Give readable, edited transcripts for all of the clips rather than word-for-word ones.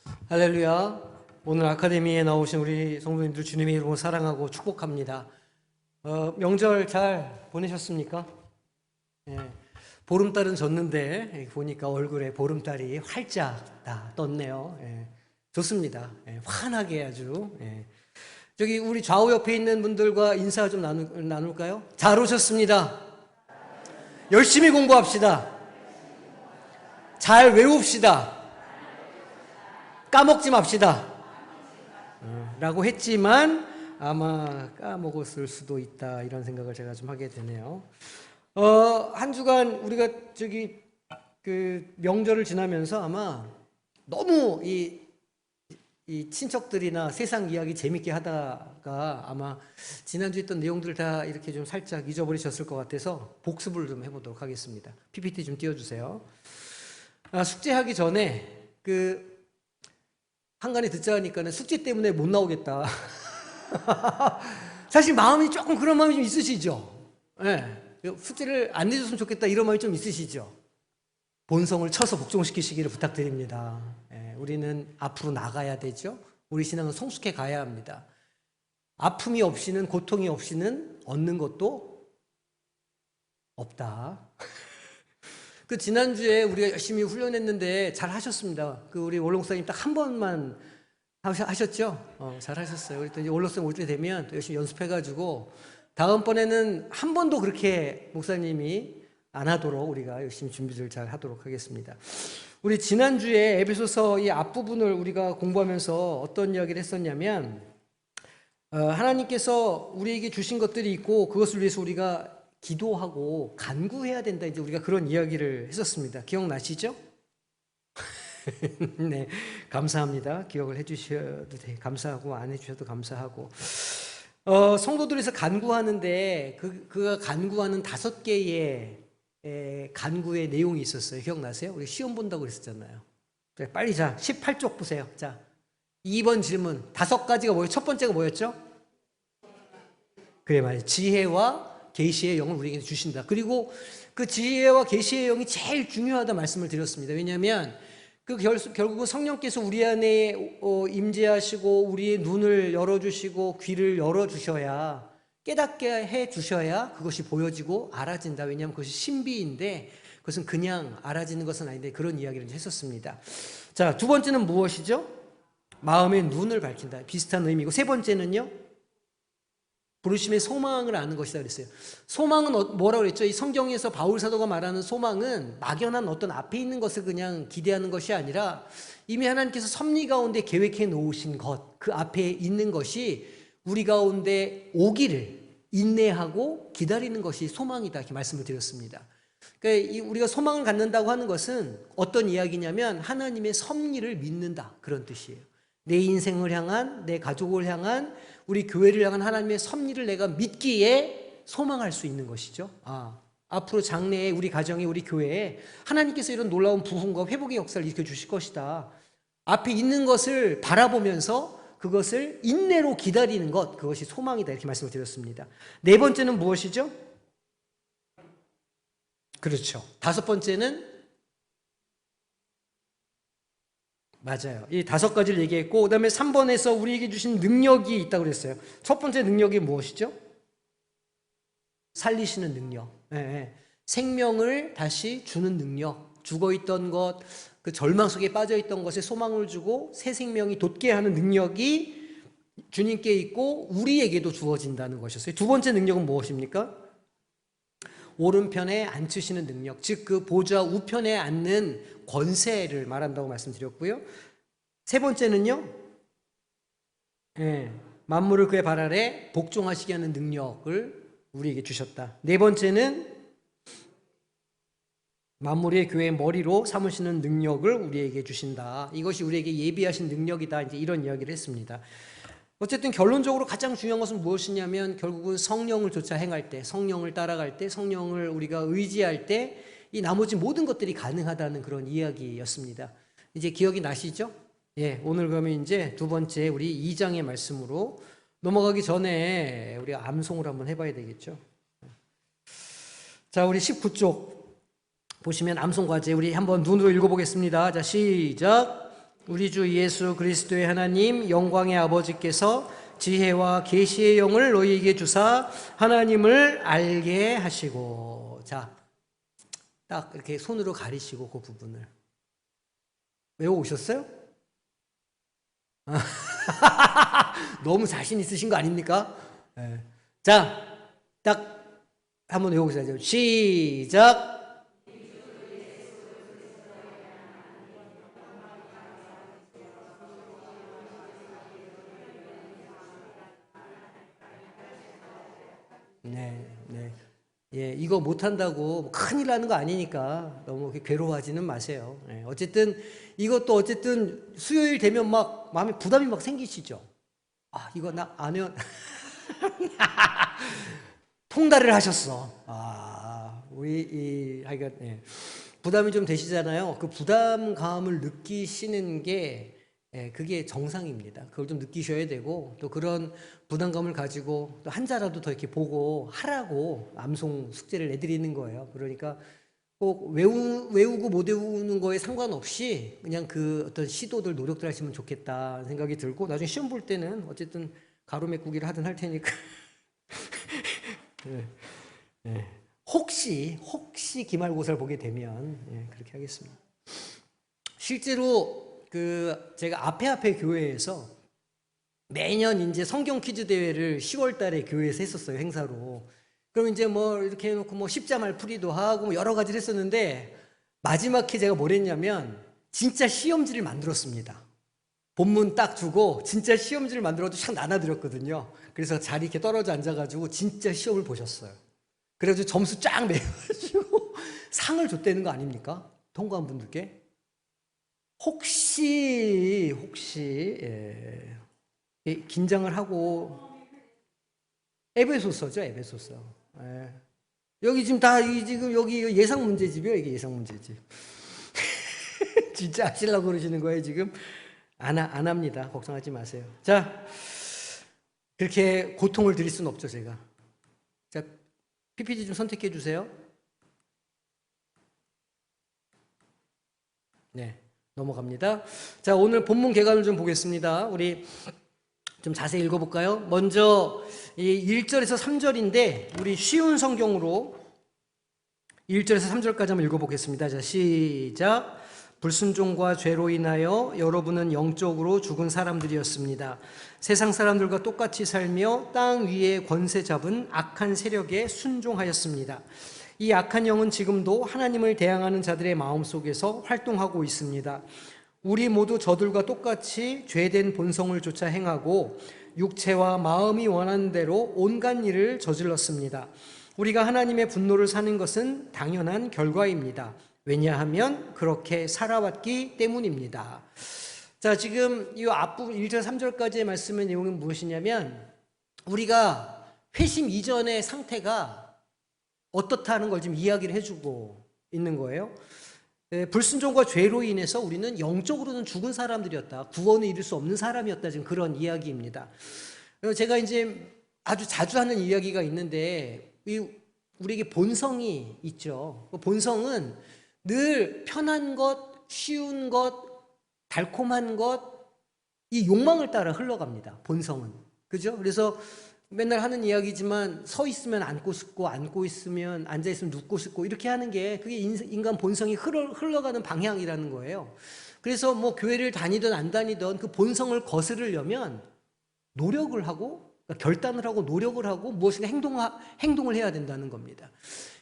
할렐루야. 오늘 아카데미에 나오신 우리 성도님들 주님의 이름으로 사랑하고 축복합니다. 명절 잘 보내셨습니까? 예, 보름달은 졌는데 보니까 얼굴에 보름달이 활짝 다 떴네요. 예, 좋습니다. 예, 환하게 아주. 예. 저기 우리 좌우 옆에 있는 분들과 인사 좀 나눌까요? 잘 오셨습니다. 열심히 공부합시다. 잘 외웁시다. 까먹지 맙시다. 라고 했지만 아마 까먹었을 수도 있다, 이런 생각을 제가 좀 하게 되네요. 한 주간 우리가 그 명절을 지나면서 아마 너무 이 친척들이나 세상 이야기 재밌게 하다가 아마 지난주에 있던 내용들 다 이렇게 좀 살짝 잊어버리셨을 것 같아서 복습을 좀 해보도록 하겠습니다. PPT 좀 띄워주세요. 숙제하기 전에 한간에 듣자 하니까는 숙제 때문에 못 나오겠다. 사실 마음이 조금 그런 마음이 좀 있으시죠? 네. 숙제를 안 내줬으면 좋겠다, 이런 마음이 좀 있으시죠? 본성을 쳐서 복종시키시기를 부탁드립니다. 네. 우리는 앞으로 나가야 되죠? 우리 신앙은 성숙해 가야 합니다. 아픔이 없이는, 고통이 없이는 얻는 것도 없다. 지난주에 우리가 열심히 훈련했는데 잘 하셨습니다. 우리 원롱사님 딱 한 번만 하셨죠? 잘 하셨어요. 그랬더니 원롱사님 올 때 되면 또 열심히 연습해가지고 다음번에는 한 번도 그렇게 목사님이 안 하도록 우리가 열심히 준비를 잘 하도록 하겠습니다. 우리 지난주에 에베소서 이 앞부분을 우리가 공부하면서 어떤 이야기를 했었냐면, 하나님께서 우리에게 주신 것들이 있고 그것을 위해서 우리가 기도하고 간구해야 된다, 이제 우리가 그런 이야기를 했었습니다. 기억나시죠? 네, 감사합니다. 기억을 해주셔도 돼. 감사하고 안 해주셔도 감사하고. 성도들에서 간구하는데 그가 간구하는 5개의 간구의 내용이 있었어요. 기억나세요? 우리 시험 본다고 그랬었잖아요. 빨리 18쪽 보세요. 2번 질문 5가지가 뭐예요? 첫 번째가 뭐였죠? 그래, 맞아요. 지혜와 계시의 영을 우리에게 주신다. 그리고 그 지혜와 계시의 영이 제일 중요하다 말씀을 드렸습니다. 왜냐하면 결국은 성령께서 우리 안에 임재하시고 우리의 눈을 열어주시고 귀를 열어주셔야, 깨닫게 해주셔야 그것이 보여지고 알아진다. 왜냐하면 그것이 신비인데 그것은 그냥 알아지는 것은 아닌데, 그런 이야기를 했었습니다. 자, 두 번째는 무엇이죠? 마음의 눈을 밝힌다. 비슷한 의미고, 세 번째는요, 부르심의 소망을 아는 것이다 그랬어요. 소망은 뭐라고 그랬죠? 이 성경에서 바울 사도가 말하는 소망은 막연한 어떤 앞에 있는 것을 그냥 기대하는 것이 아니라 이미 하나님께서 섭리 가운데 계획해 놓으신 것, 그 앞에 있는 것이 우리 가운데 오기를 인내하고 기다리는 것이 소망이다, 이렇게 말씀을 드렸습니다. 그러니까 우리가 소망을 갖는다고 하는 것은 어떤 이야기냐면 하나님의 섭리를 믿는다, 그런 뜻이에요. 내 인생을 향한, 내 가족을 향한, 우리 교회를 향한 하나님의 섭리를 내가 믿기에 소망할 수 있는 것이죠. 앞으로 장래에 우리 가정에, 우리 교회에 하나님께서 이런 놀라운 부흥과 회복의 역사를 일으켜 주실 것이다. 앞에 있는 것을 바라보면서 그것을 인내로 기다리는 것, 그것이 소망이다, 이렇게 말씀을 드렸습니다. 네 번째는 무엇이죠? 그렇죠. 5번째는, 맞아요, 이 5가지를 얘기했고, 그 다음에 3번에서 우리에게 주신 능력이 있다고 그랬어요. 첫 번째 능력이 무엇이죠? 살리시는 능력. 생명을 다시 주는 능력. 죽어있던 것, 그 절망 속에 빠져있던 것에 소망을 주고 새 생명이 돋게 하는 능력이 주님께 있고 우리에게도 주어진다는 것이었어요. 두 번째 능력은 무엇입니까? 오른편에 앉히시는 능력, 즉 그 보좌 우편에 앉는 권세를 말한다고 말씀드렸고요. 세 번째는요, 만물을 그의 발 아래 복종하시게 하는 능력을 우리에게 주셨다. 네 번째는 만물의 교회의 머리로 삼으시는 능력을 우리에게 주신다. 이것이 우리에게 예비하신 능력이다, 이제 이런 이야기를 했습니다. 어쨌든 결론적으로 가장 중요한 것은 무엇이냐면, 결국은 성령을 쫓아 행할 때, 성령을 따라갈 때, 성령을 우리가 의지할 때 이 나머지 모든 것들이 가능하다는 그런 이야기였습니다. 이제 기억이 나시죠? 오늘 그러면 이제 두 번째 우리 2장의 말씀으로 넘어가기 전에 우리가 암송을 한번 해봐야 되겠죠. 자, 우리 19쪽 보시면 암송 과제 우리 한번 눈으로 읽어보겠습니다. 자, 시작. 우리 주 예수 그리스도의 하나님 영광의 아버지께서 지혜와 계시의 영을 너희에게 주사 하나님을 알게 하시고. 자, 딱 이렇게 손으로 가리시고 그 부분을 외워오셨어요? 너무 자신 있으신 거 아닙니까? 네. 자, 딱 한번 외워보세요. 시작. 네, 네. 예, 이거 못한다고 큰일 나는 거 아니니까 너무 괴로워하지는 마세요. 예, 어쨌든 이것도 어쨌든 수요일 되면 막 마음에 부담이 막 생기시죠? 아, 이거 나 안 해요. 통달을 하셨어. 하여간, 예. 부담이 좀 되시잖아요. 그 부담감을 느끼시는 게 그게 정상입니다. 그걸 좀 느끼셔야 되고, 또 그런 부담감을 가지고 또 한자라도 더 이렇게 보고 하라고 암송 숙제를 내드리는 거예요. 그러니까 꼭 외우고 못 외우는 거에 상관없이 그냥 그 어떤 시도들, 노력들 하시면 좋겠다 생각이 들고, 나중에 시험 볼 때는 어쨌든 가로메꾸기를 하든 할 테니까. 네. 네. 혹시 기말고사를 보게 되면 그렇게 하겠습니다. 실제로 제가 앞에 교회에서 매년 이제 성경 퀴즈 대회를 10월 달에 교회에서 했었어요, 행사로. 그럼 이제 뭐 이렇게 해놓고 뭐 십자말 풀이도 하고 뭐 여러 가지를 했었는데, 마지막에 제가 뭘 했냐면 진짜 시험지를 만들었습니다. 본문 딱 주고 진짜 시험지를 만들어도 샥 나눠드렸거든요. 그래서 자리 이렇게 떨어져 앉아가지고 진짜 시험을 보셨어요. 그래가지고 점수 쫙 매가지고 상을 줬다는 거 아닙니까? 통과한 분들께. 혹시 긴장을 하고. 에베소서죠, 에베소서. 여기 지금 여기 예상 문제집이에요, 이게 예상 문제집. 진짜 하시려고 그러시는 거예요, 지금? 안 합니다. 걱정하지 마세요. 자, 그렇게 고통을 드릴 수는 없죠, 제가. 자, PPT 좀 선택해 주세요. 네, 넘어갑니다. 자, 오늘 본문 개관을 좀 보겠습니다. 우리 좀 자세히 읽어볼까요? 먼저 이 1절에서 3절인데 우리 쉬운 성경으로 1절에서 3절까지 한번 읽어보겠습니다. 자, 시작. 불순종과 죄로 인하여 여러분은 영적으로 죽은 사람들이었습니다. 세상 사람들과 똑같이 살며 땅 위에 권세 잡은 악한 세력에 순종하였습니다. 이 악한 영은 지금도 하나님을 대항하는 자들의 마음속에서 활동하고 있습니다. 우리 모두 저들과 똑같이 죄된 본성을 쫓아 행하고 육체와 마음이 원하는 대로 온갖 일을 저질렀습니다. 우리가 하나님의 분노를 사는 것은 당연한 결과입니다. 왜냐하면 그렇게 살아왔기 때문입니다. 자, 지금 이 앞부분 1절 3절까지의 말씀의 내용은 무엇이냐면, 우리가 회심 이전의 상태가 어떻다는 걸 지금 이야기를 해주고 있는 거예요. 불순종과 죄로 인해서 우리는 영적으로는 죽은 사람들이었다. 구원을 이룰 수 없는 사람이었다. 지금 그런 이야기입니다. 제가 이제 아주 자주 하는 이야기가 있는데, 우리에게 본성이 있죠. 본성은 늘 편한 것, 쉬운 것, 달콤한 것, 이 욕망을 따라 흘러갑니다. 본성은. 그죠? 그래서 맨날 하는 이야기지만 서 있으면 앉고 싶고, 앉고 있으면 앉아 있으면 눕고 싶고, 이렇게 하는 게 그게 인간 본성이 흘러가는 방향이라는 거예요. 그래서 뭐 교회를 다니든 안 다니든 그 본성을 거스르려면 노력을 하고, 그러니까 결단을 하고 노력을 하고 무엇인가 행동을 해야 된다는 겁니다.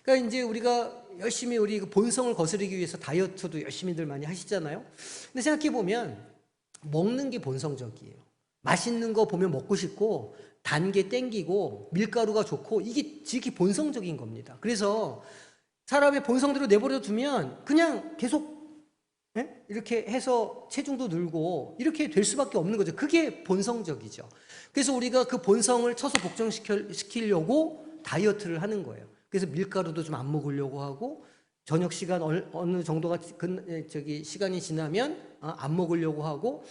그러니까 이제 우리가 열심히 우리 그 본성을 거스르기 위해서 다이어트도 열심히들 많이 하시잖아요. 근데 생각해 보면 먹는 게 본성적이에요. 맛있는 거 보면 먹고 싶고, 단 게 땡기고, 밀가루가 좋고, 이게 지극히 본성적인 겁니다. 그래서 사람의 본성대로 내버려 두면 그냥 계속 이렇게 해서 체중도 늘고 이렇게 될 수밖에 없는 거죠. 그게 본성적이죠. 그래서 우리가 그 본성을 쳐서 복종시키려고 다이어트를 하는 거예요. 그래서 밀가루도 좀 안 먹으려고 하고, 저녁 시간 어느 정도가 시간이 지나면 안 먹으려고 하고,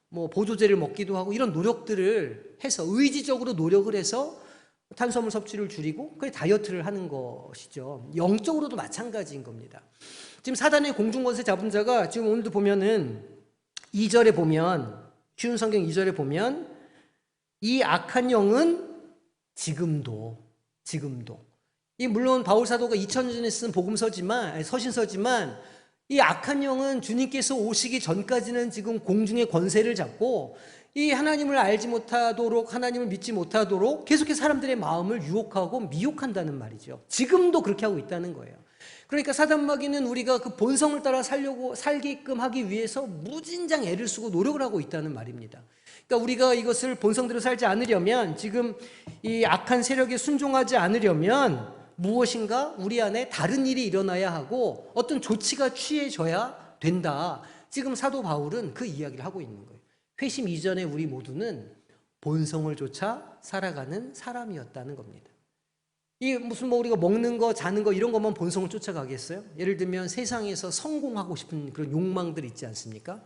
뭐 보조제를 먹기도 하고, 이런 노력들을 해서 의지적으로 노력을 해서 탄수화물 섭취를 줄이고 그게 다이어트를 하는 것이죠. 영적으로도 마찬가지인 겁니다. 지금 사단의 공중권세 잡은 자가 지금 오늘도 보면은 2절에 보면, 쉬운 성경 2절에 보면 이 악한 영은 지금도 이 물론 바울 사도가 2000년 전에 쓴 복음서지만, 서신서지만 이 악한 영은 주님께서 오시기 전까지는 지금 공중의 권세를 잡고 이 하나님을 알지 못하도록, 하나님을 믿지 못하도록 계속해서 사람들의 마음을 유혹하고 미혹한다는 말이죠. 지금도 그렇게 하고 있다는 거예요. 그러니까 사단마귀는 우리가 그 본성을 따라 살게끔 하기 위해서 무진장 애를 쓰고 노력을 하고 있다는 말입니다. 그러니까 우리가 이것을 본성대로 살지 않으려면, 지금 이 악한 세력에 순종하지 않으려면 무엇인가 우리 안에 다른 일이 일어나야 하고 어떤 조치가 취해져야 된다. 지금 사도 바울은 그 이야기를 하고 있는 거예요. 회심 이전에 우리 모두는 본성을 쫓아 살아가는 사람이었다는 겁니다. 이 무슨 우리가 먹는 거, 자는 거 이런 것만 본성을 쫓아가겠어요? 예를 들면 세상에서 성공하고 싶은 그런 욕망들 있지 않습니까?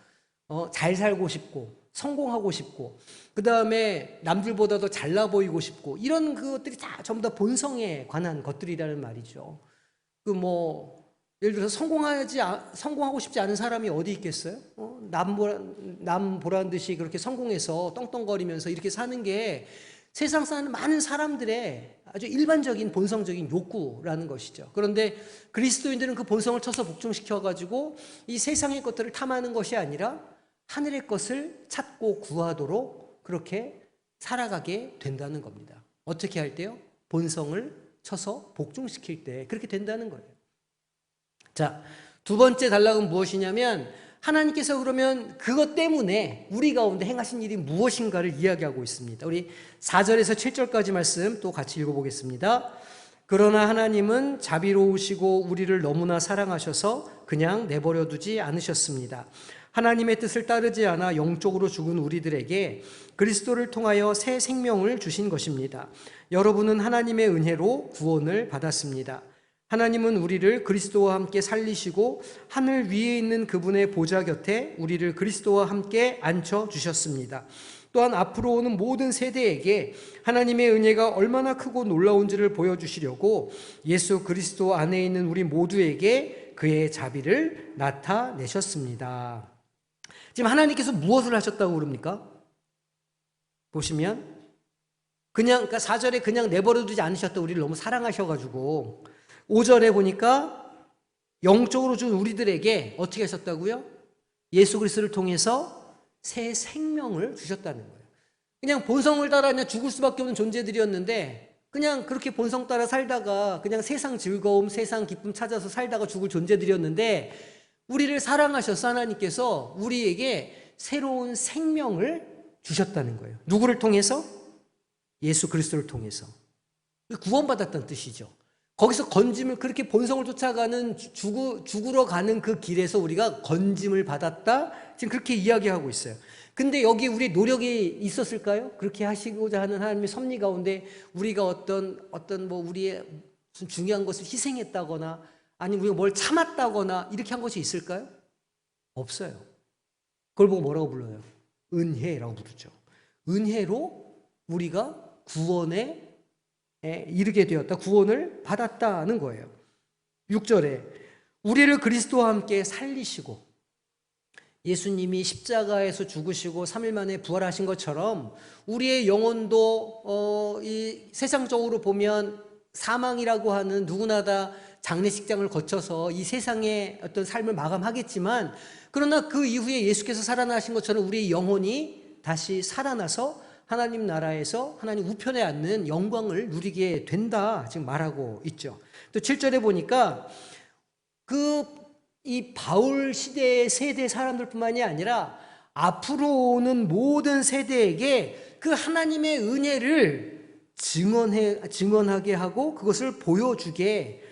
잘 살고 싶고 성공하고 싶고, 그 다음에 남들보다도 잘나 보이고 싶고, 이런 것들이 다 전부 다 본성에 관한 것들이라는 말이죠. 예를 들어서 성공하고 싶지 않은 사람이 어디 있겠어요? 남 보란 듯이 그렇게 성공해서 떵떵거리면서 이렇게 사는 게 세상 사는 많은 사람들의 아주 일반적인 본성적인 욕구라는 것이죠. 그런데 그리스도인들은 그 본성을 쳐서 복종시켜가지고 이 세상의 것들을 탐하는 것이 아니라 하늘의 것을 찾고 구하도록 그렇게 살아가게 된다는 겁니다. 어떻게 할 때요? 본성을 쳐서 복종시킬 때 그렇게 된다는 거예요. 자, 두 번째 단락은 무엇이냐면, 하나님께서 그러면 그것 때문에 우리 가운데 행하신 일이 무엇인가를 이야기하고 있습니다. 우리 4절에서 7절까지 말씀 또 같이 읽어보겠습니다. 그러나 하나님은 자비로우시고 우리를 너무나 사랑하셔서 그냥 내버려 두지 않으셨습니다. 하나님의 뜻을 따르지 않아 영적으로 죽은 우리들에게 그리스도를 통하여 새 생명을 주신 것입니다. 여러분은 하나님의 은혜로 구원을 받았습니다. 하나님은 우리를 그리스도와 함께 살리시고 하늘 위에 있는 그분의 보좌 곁에 우리를 그리스도와 함께 앉혀주셨습니다. 또한 앞으로 오는 모든 세대에게 하나님의 은혜가 얼마나 크고 놀라운지를 보여주시려고 예수 그리스도 안에 있는 우리 모두에게 그의 자비를 나타내셨습니다. 지금 하나님께서 무엇을 하셨다고 그럽니까? 보시면 그러니까 4절에 그냥 내버려 두지 않으셨다. 우리를 너무 사랑하셔가지고 5절에 보니까 영적으로 준 우리들에게 어떻게 하셨다고요? 예수 그리스도를 통해서 새 생명을 주셨다는 거예요. 그냥 본성을 따라 그냥 죽을 수밖에 없는 존재들이었는데 그냥 그렇게 본성 따라 살다가 그냥 세상 즐거움, 세상 기쁨 찾아서 살다가 죽을 존재들이었는데 우리를 사랑하셔서 하나님께서 우리에게 새로운 생명을 주셨다는 거예요. 누구를 통해서? 예수 그리스도를 통해서. 구원받았다는 뜻이죠. 거기서 건짐을, 그렇게 본성을 쫓아가는 죽으러 가는 그 길에서 우리가 건짐을 받았다, 지금 그렇게 이야기하고 있어요. 근데 여기 우리의 노력이 있었을까요? 그렇게 하시고자 하는 하나님의 섭리 가운데 우리가 어떤 우리의 무슨 중요한 것을 희생했다거나 아니면 우리가 뭘 참았다거나 이렇게 한 것이 있을까요? 없어요. 그걸 보고 뭐라고 불러요? 은혜라고 부르죠. 은혜로 우리가 구원에 이르게 되었다, 구원을 받았다는 거예요. 6절에 우리를 그리스도와 함께 살리시고, 예수님이 십자가에서 죽으시고 3일 만에 부활하신 것처럼 우리의 영혼도 이 세상적으로 보면 사망이라고 하는, 누구나 다 장례식장을 거쳐서 이 세상의 어떤 삶을 마감하겠지만, 그러나 그 이후에 예수께서 살아나신 것처럼 우리의 영혼이 다시 살아나서 하나님 나라에서 하나님 우편에 앉는 영광을 누리게 된다, 지금 말하고 있죠. 또 7절에 보니까 이 바울 시대의 세대 사람들뿐만이 아니라 앞으로 오는 모든 세대에게 그 하나님의 은혜를 증언하게 하고 그것을 보여주게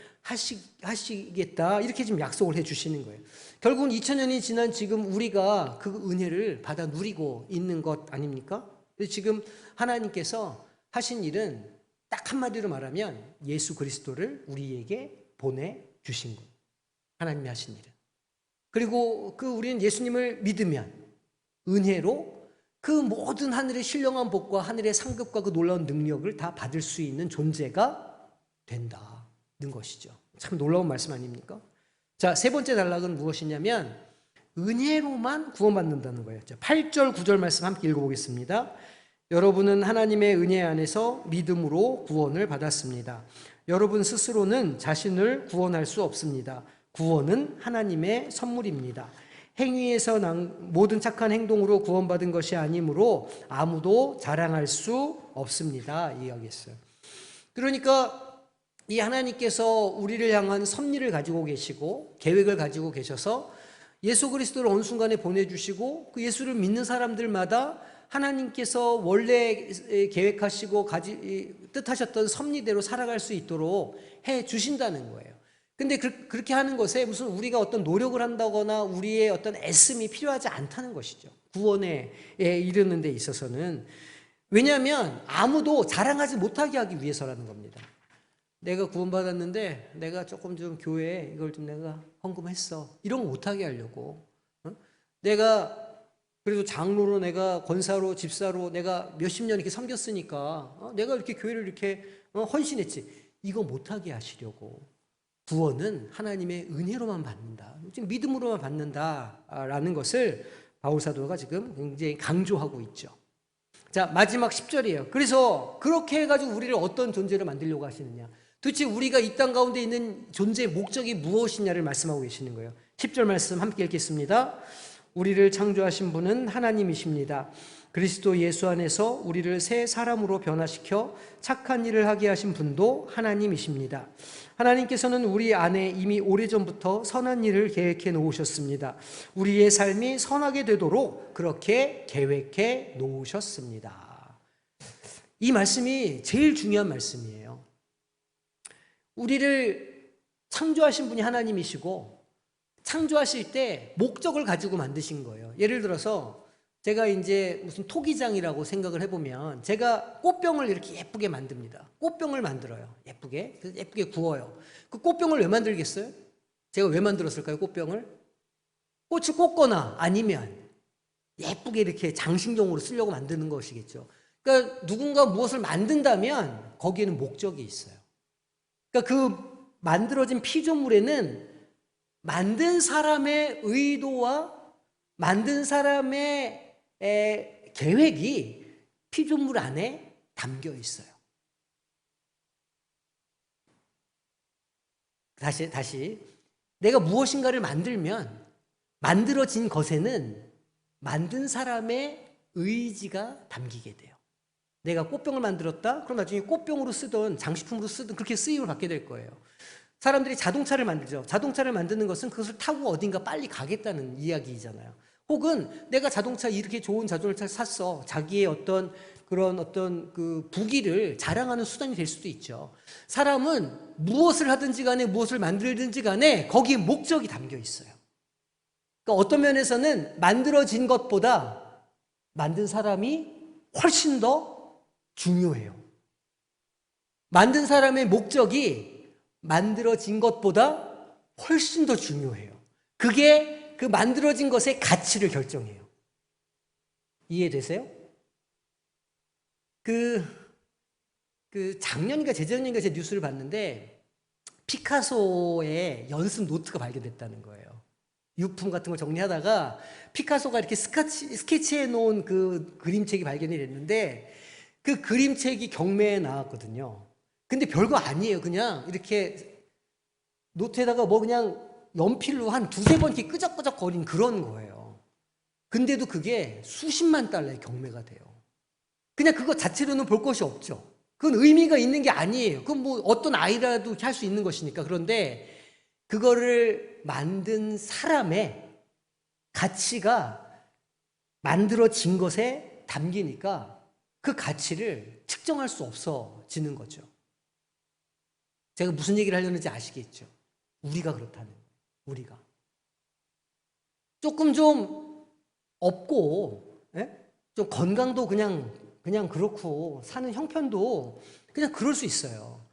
하시겠다, 이렇게 지금 약속을 해주시는 거예요. 결국은 2000년이 지난 지금 우리가 그 은혜를 받아 누리고 있는 것 아닙니까? 지금 하나님께서 하신 일은 딱 한마디로 말하면 예수 그리스도를 우리에게 보내주신 것. 하나님이 하신 일은. 그리고 우리는 예수님을 믿으면 은혜로 그 모든 하늘의 신령한 복과 하늘의 상급과 그 놀라운 능력을 다 받을 수 있는 존재가 된다는 것이죠. 참 놀라운 말씀 아닙니까? 자, 세 번째 단락은 무엇이냐면 은혜로만 구원받는다는 거예요. 8절, 9절 말씀 함께 읽어보겠습니다. 여러분은 하나님의 은혜 안에서 믿음으로 구원을 받았습니다. 여러분 스스로는 자신을 구원할 수 없습니다. 구원은 하나님의 선물입니다. 행위에서 모든 착한 행동으로 구원받은 것이 아니므로 아무도 자랑할 수 없습니다. 이야기했어요. 그러니까 이 하나님께서 우리를 향한 섭리를 가지고 계시고 계획을 가지고 계셔서 예수 그리스도를 어느 순간에 보내주시고 그 예수를 믿는 사람들마다 하나님께서 원래 계획하시고 뜻하셨던 섭리대로 살아갈 수 있도록 해 주신다는 거예요. 근데 그렇게 하는 것에 무슨 우리가 어떤 노력을 한다거나 우리의 어떤 애씀이 필요하지 않다는 것이죠. 구원에 이르는 데 있어서는. 왜냐하면 아무도 자랑하지 못하게 하기 위해서라는 겁니다. 내가 구원받았는데 내가 조금 좀 교회에 이걸 좀 내가 헌금했어. 이런 거 못하게 하려고. 내가 그래도 장로로 내가 권사로 집사로 내가 몇십 년 이렇게 섬겼으니까 내가 이렇게 교회를 이렇게 헌신했지. 이거 못하게 하시려고. 구원은 하나님의 은혜로만 받는다. 지금 믿음으로만 받는다라는 것을 바울 사도가 지금 굉장히 강조하고 있죠. 자, 마지막 10절이에요. 그래서 그렇게 해가지고 우리를 어떤 존재로 만들려고 하시느냐. 도대체 우리가 이 땅 가운데 있는 존재의 목적이 무엇이냐를 말씀하고 계시는 거예요. 10절 말씀 함께 읽겠습니다. 우리를 창조하신 분은 하나님이십니다. 그리스도 예수 안에서 우리를 새 사람으로 변화시켜 착한 일을 하게 하신 분도 하나님이십니다. 하나님께서는 우리 안에 이미 오래전부터 선한 일을 계획해 놓으셨습니다. 우리의 삶이 선하게 되도록 그렇게 계획해 놓으셨습니다. 이 말씀이 제일 중요한 말씀이에요. 우리를 창조하신 분이 하나님이시고 창조하실 때 목적을 가지고 만드신 거예요. 예를 들어서 제가 이제 무슨 토기장이라고 생각을 해보면 제가 꽃병을 이렇게 예쁘게 만듭니다. 꽃병을 만들어요. 예쁘게. 그래서 예쁘게 구워요. 그 꽃병을 왜 만들겠어요? 제가 왜 만들었을까요? 꽃병을? 꽃을 꽂거나 아니면 예쁘게 이렇게 장식용으로 쓰려고 만드는 것이겠죠. 그러니까 누군가 무엇을 만든다면 거기에는 목적이 있어요. 그러니까 그 만들어진 피조물에는 만든 사람의 의도와 만든 사람의 계획이 피조물 안에 담겨 있어요. 다시 내가 무엇인가를 만들면 만들어진 것에는 만든 사람의 의지가 담기게 돼요. 내가 꽃병을 만들었다? 그럼 나중에 꽃병으로 쓰든 장식품으로 쓰든 그렇게 쓰임을 받게 될 거예요. 사람들이 자동차를 만들죠. 자동차를 만드는 것은 그것을 타고 어딘가 빨리 가겠다는 이야기잖아요. 혹은 내가 자동차 이렇게 좋은 자동차를 샀어. 자기의 어떤 그런 어떤 그 부귀를 자랑하는 수단이 될 수도 있죠. 사람은 무엇을 하든지 간에 무엇을 만들든지 간에 거기에 목적이 담겨 있어요. 그러니까 어떤 면에서는 만들어진 것보다 만든 사람이 훨씬 더 중요해요. 만든 사람의 목적이 만들어진 것보다 훨씬 더 중요해요. 그게 그 만들어진 것의 가치를 결정해요. 이해되세요? 작년인가 재작년인가 제 뉴스를 봤는데 피카소의 연습 노트가 발견됐다는 거예요. 유품 같은 걸 정리하다가 피카소가 이렇게 스케치해 놓은 그 그림책이 발견이 됐는데 그 그림책이 경매에 나왔거든요. 근데 별거 아니에요. 그냥 이렇게 노트에다가 뭐 그냥 연필로 한 두세 번 이렇게 끄적끄적 거린 그런 거예요. 근데도 그게 수십만 달러의 경매가 돼요. 그냥 그거 자체로는 볼 것이 없죠. 그건 의미가 있는 게 아니에요. 그건 뭐 어떤 아이라도 할 수 있는 것이니까. 그런데 그거를 만든 사람의 가치가 만들어진 것에 담기니까 그 가치를 측정할 수 없어지는 거죠. 제가 무슨 얘기를 하려는지 아시겠죠? 우리가 그렇다는 거예요. 우리가. 조금 좀 없고 좀 건강도 그냥 그렇고 사는 형편도 그냥 그럴 수 있어요.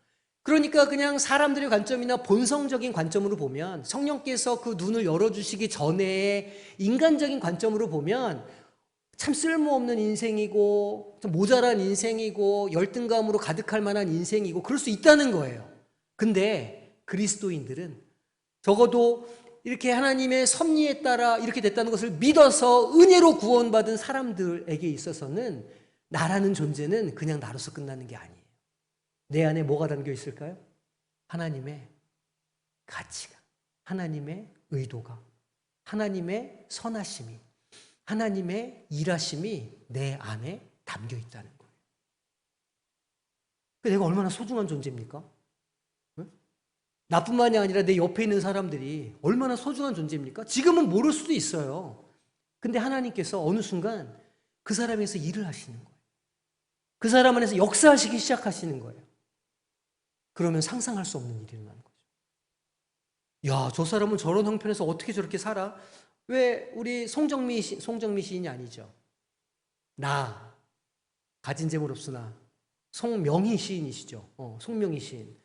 그러니까 그냥 사람들의 관점이나 본성적인 관점으로 보면 성령께서 그 눈을 열어주시기 전에 인간적인 관점으로 보면 참 쓸모없는 인생이고 좀 모자란 인생이고 열등감으로 가득할 만한 인생이고 그럴 수 있다는 거예요. 근데 그리스도인들은 적어도 이렇게 하나님의 섭리에 따라 이렇게 됐다는 것을 믿어서 은혜로 구원받은 사람들에게 있어서는 나라는 존재는 그냥 나로서 끝나는 게 아니에요. 내 안에 뭐가 담겨 있을까요? 하나님의 가치가, 하나님의 의도가, 하나님의 선하심이, 하나님의 일하심이 내 안에 담겨 있다는 거예요. 내가 얼마나 소중한 존재입니까? 나뿐만이 아니라 내 옆에 있는 사람들이 얼마나 소중한 존재입니까? 지금은 모를 수도 있어요. 근데 하나님께서 어느 순간 그 사람에서 일을 하시는 거예요. 그 사람 안에서 역사하시기 시작하시는 거예요. 그러면 상상할 수 없는 일이 일어나는 거죠. 야, 저 사람은 저런 형편에서 어떻게 저렇게 살아? 왜 우리 송정미 시인이 아니죠. 나 가진 재물 없으나 송명희 시인이시죠. 송명희 시인.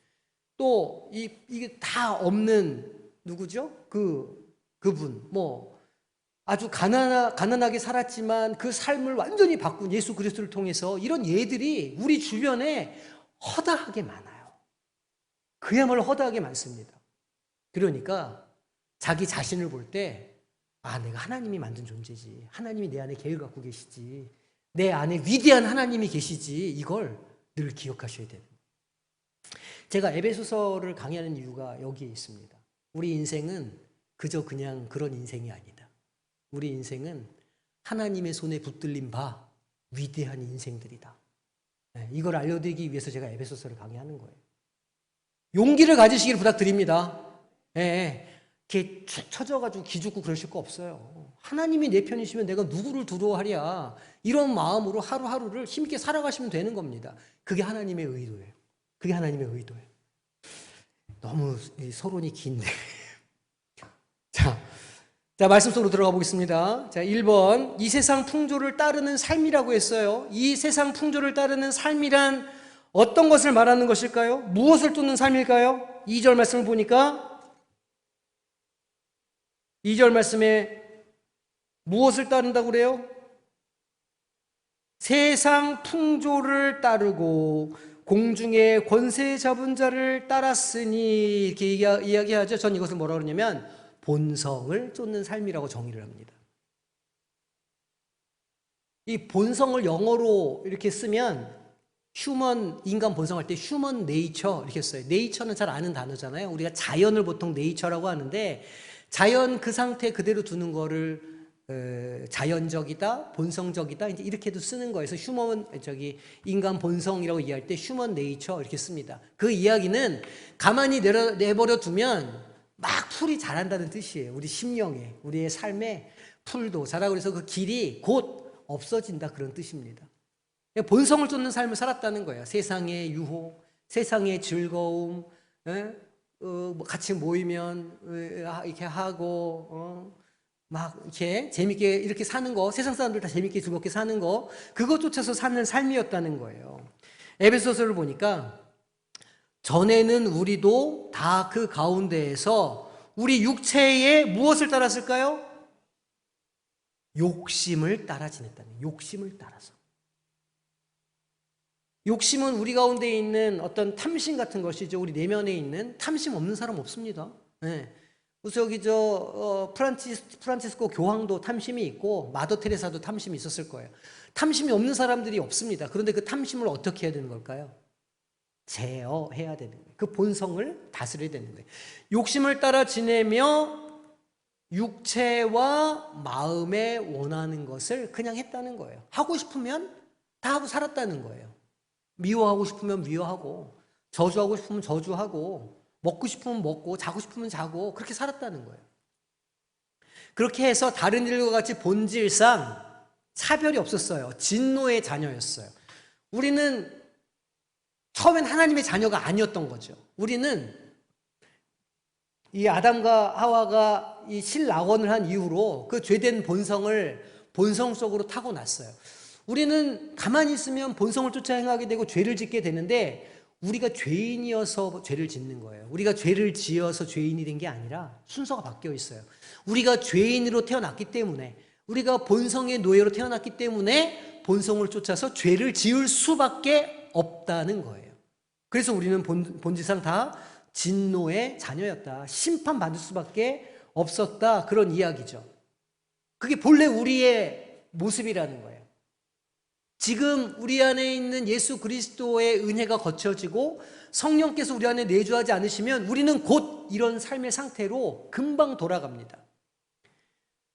또 이게 다 없는 누구죠? 그분 뭐 아주 가난하게 살았지만 그 삶을 완전히 바꾼 예수 그리스도를 통해서 이런 예들이 우리 주변에 허다하게 많아요. 그야말로 허다하게 많습니다. 그러니까 자기 자신을 볼 때 내가 하나님이 만든 존재지. 하나님이 내 안에 계획을 갖고 계시지. 내 안에 위대한 하나님이 계시지. 이걸 늘 기억하셔야 됩니다. 제가 에베소서를 강의하는 이유가 여기에 있습니다. 우리 인생은 그저 그냥 그런 인생이 아니다. 우리 인생은 하나님의 손에 붙들린 바 위대한 인생들이다. 이걸 알려드리기 위해서 제가 에베소서를 강의하는 거예요. 용기를 가지시길 부탁드립니다. 이렇게 처져가지고 기죽고 그러실 거 없어요. 하나님이 내 편이시면 내가 누구를 두려워하랴. 이런 마음으로 하루하루를 힘있게 살아가시면 되는 겁니다. 그게 하나님의 의도예요. 그게 하나님의 의도예요. 너무 서론이 긴데. 자, 말씀 속으로 들어가 보겠습니다. 자, 1번. 이 세상 풍조를 따르는 삶이라고 했어요. 이 세상 풍조를 따르는 삶이란 어떤 것을 말하는 것일까요? 무엇을 쫓는 삶일까요? 2절 말씀을 보니까 2절 말씀에 무엇을 따른다고 그래요? 세상 풍조를 따르고 공중의 권세 잡은 자를 따랐으니 이렇게 이야기하죠. 전 이것을 뭐라고 그러냐면 본성을 쫓는 삶이라고 정의를 합니다. 이 본성을 영어로 이렇게 쓰면 인간 본성할 때 휴먼 네이처 이렇게 써요. 네이처는 잘 아는 단어잖아요. 우리가 자연을 보통 네이처라고 하는데 자연 그 상태 그대로 두는 거를 자연적이다, 본성적이다 이제 이렇게도 쓰는 거에서 인간 본성이라고 이해할 때 휴먼 네이처 이렇게 씁니다. 그 이야기는 가만히 내버려 두면 막 풀이 자란다는 뜻이에요. 우리 심령에, 우리의 삶에 풀도 자라고 그래서 그 길이 곧 없어진다 그런 뜻입니다. 본성을 쫓는 삶을 살았다는 거예요. 세상의 유혹, 세상의 즐거움, 같이 모이면 이렇게 하고 막 이렇게 재밌게 이렇게 사는 거, 세상 사람들 다 재밌게 즐겁게 사는 거, 그것 쫓아서 사는 삶이었다는 거예요. 에베소서를 보니까 전에는 우리도 다 그 가운데에서 우리 육체의 무엇을 따랐을까요? 욕심을 따라 지냈다는, 욕심을 따라서. 욕심은 우리 가운데 있는 어떤 탐심 같은 것이죠. 우리 내면에 있는 탐심 없는 사람 없습니다. 그래서 여기 프란치스코 교황도 탐심이 있고 마더 테레사도 탐심이 있었을 거예요. 탐심이 없는 사람들이 없습니다. 그런데 그 탐심을 어떻게 해야 되는 걸까요? 제어해야 되는 거예요. 그 본성을 다스려야 되는 거예요. 욕심을 따라 지내며 육체와 마음에 원하는 것을 그냥 했다는 거예요. 하고 싶으면 다 하고 살았다는 거예요. 미워하고 싶으면 미워하고 저주하고 싶으면 저주하고 먹고 싶으면 먹고 자고 싶으면 자고 그렇게 살았다는 거예요. 그렇게 해서 다른 일과 같이 본질상 차별이 없었어요. 진노의 자녀였어요. 우리는 처음엔 하나님의 자녀가 아니었던 거죠. 우리는 이 아담과 하와가 이 실낙원을 한 이후로 그 죄된 본성을 본성 속으로 타고났어요. 우리는 가만히 있으면 본성을 쫓아 행하게 되고 죄를 짓게 되는데 우리가 죄인이어서 죄를 짓는 거예요. 우리가 죄를 지어서 죄인이 된 게 아니라 순서가 바뀌어 있어요. 우리가 죄인으로 태어났기 때문에, 우리가 본성의 노예로 태어났기 때문에 본성을 쫓아서 죄를 지을 수밖에 없다는 거예요. 그래서 우리는 본질상 다 진노의 자녀였다. 심판받을 수밖에 없었다, 그런 이야기죠. 그게 본래 우리의 모습이라는 거예요. 지금 우리 안에 있는 예수 그리스도의 은혜가 거쳐지고 성령께서 우리 안에 내주하지 않으시면 우리는 곧 이런 삶의 상태로 금방 돌아갑니다.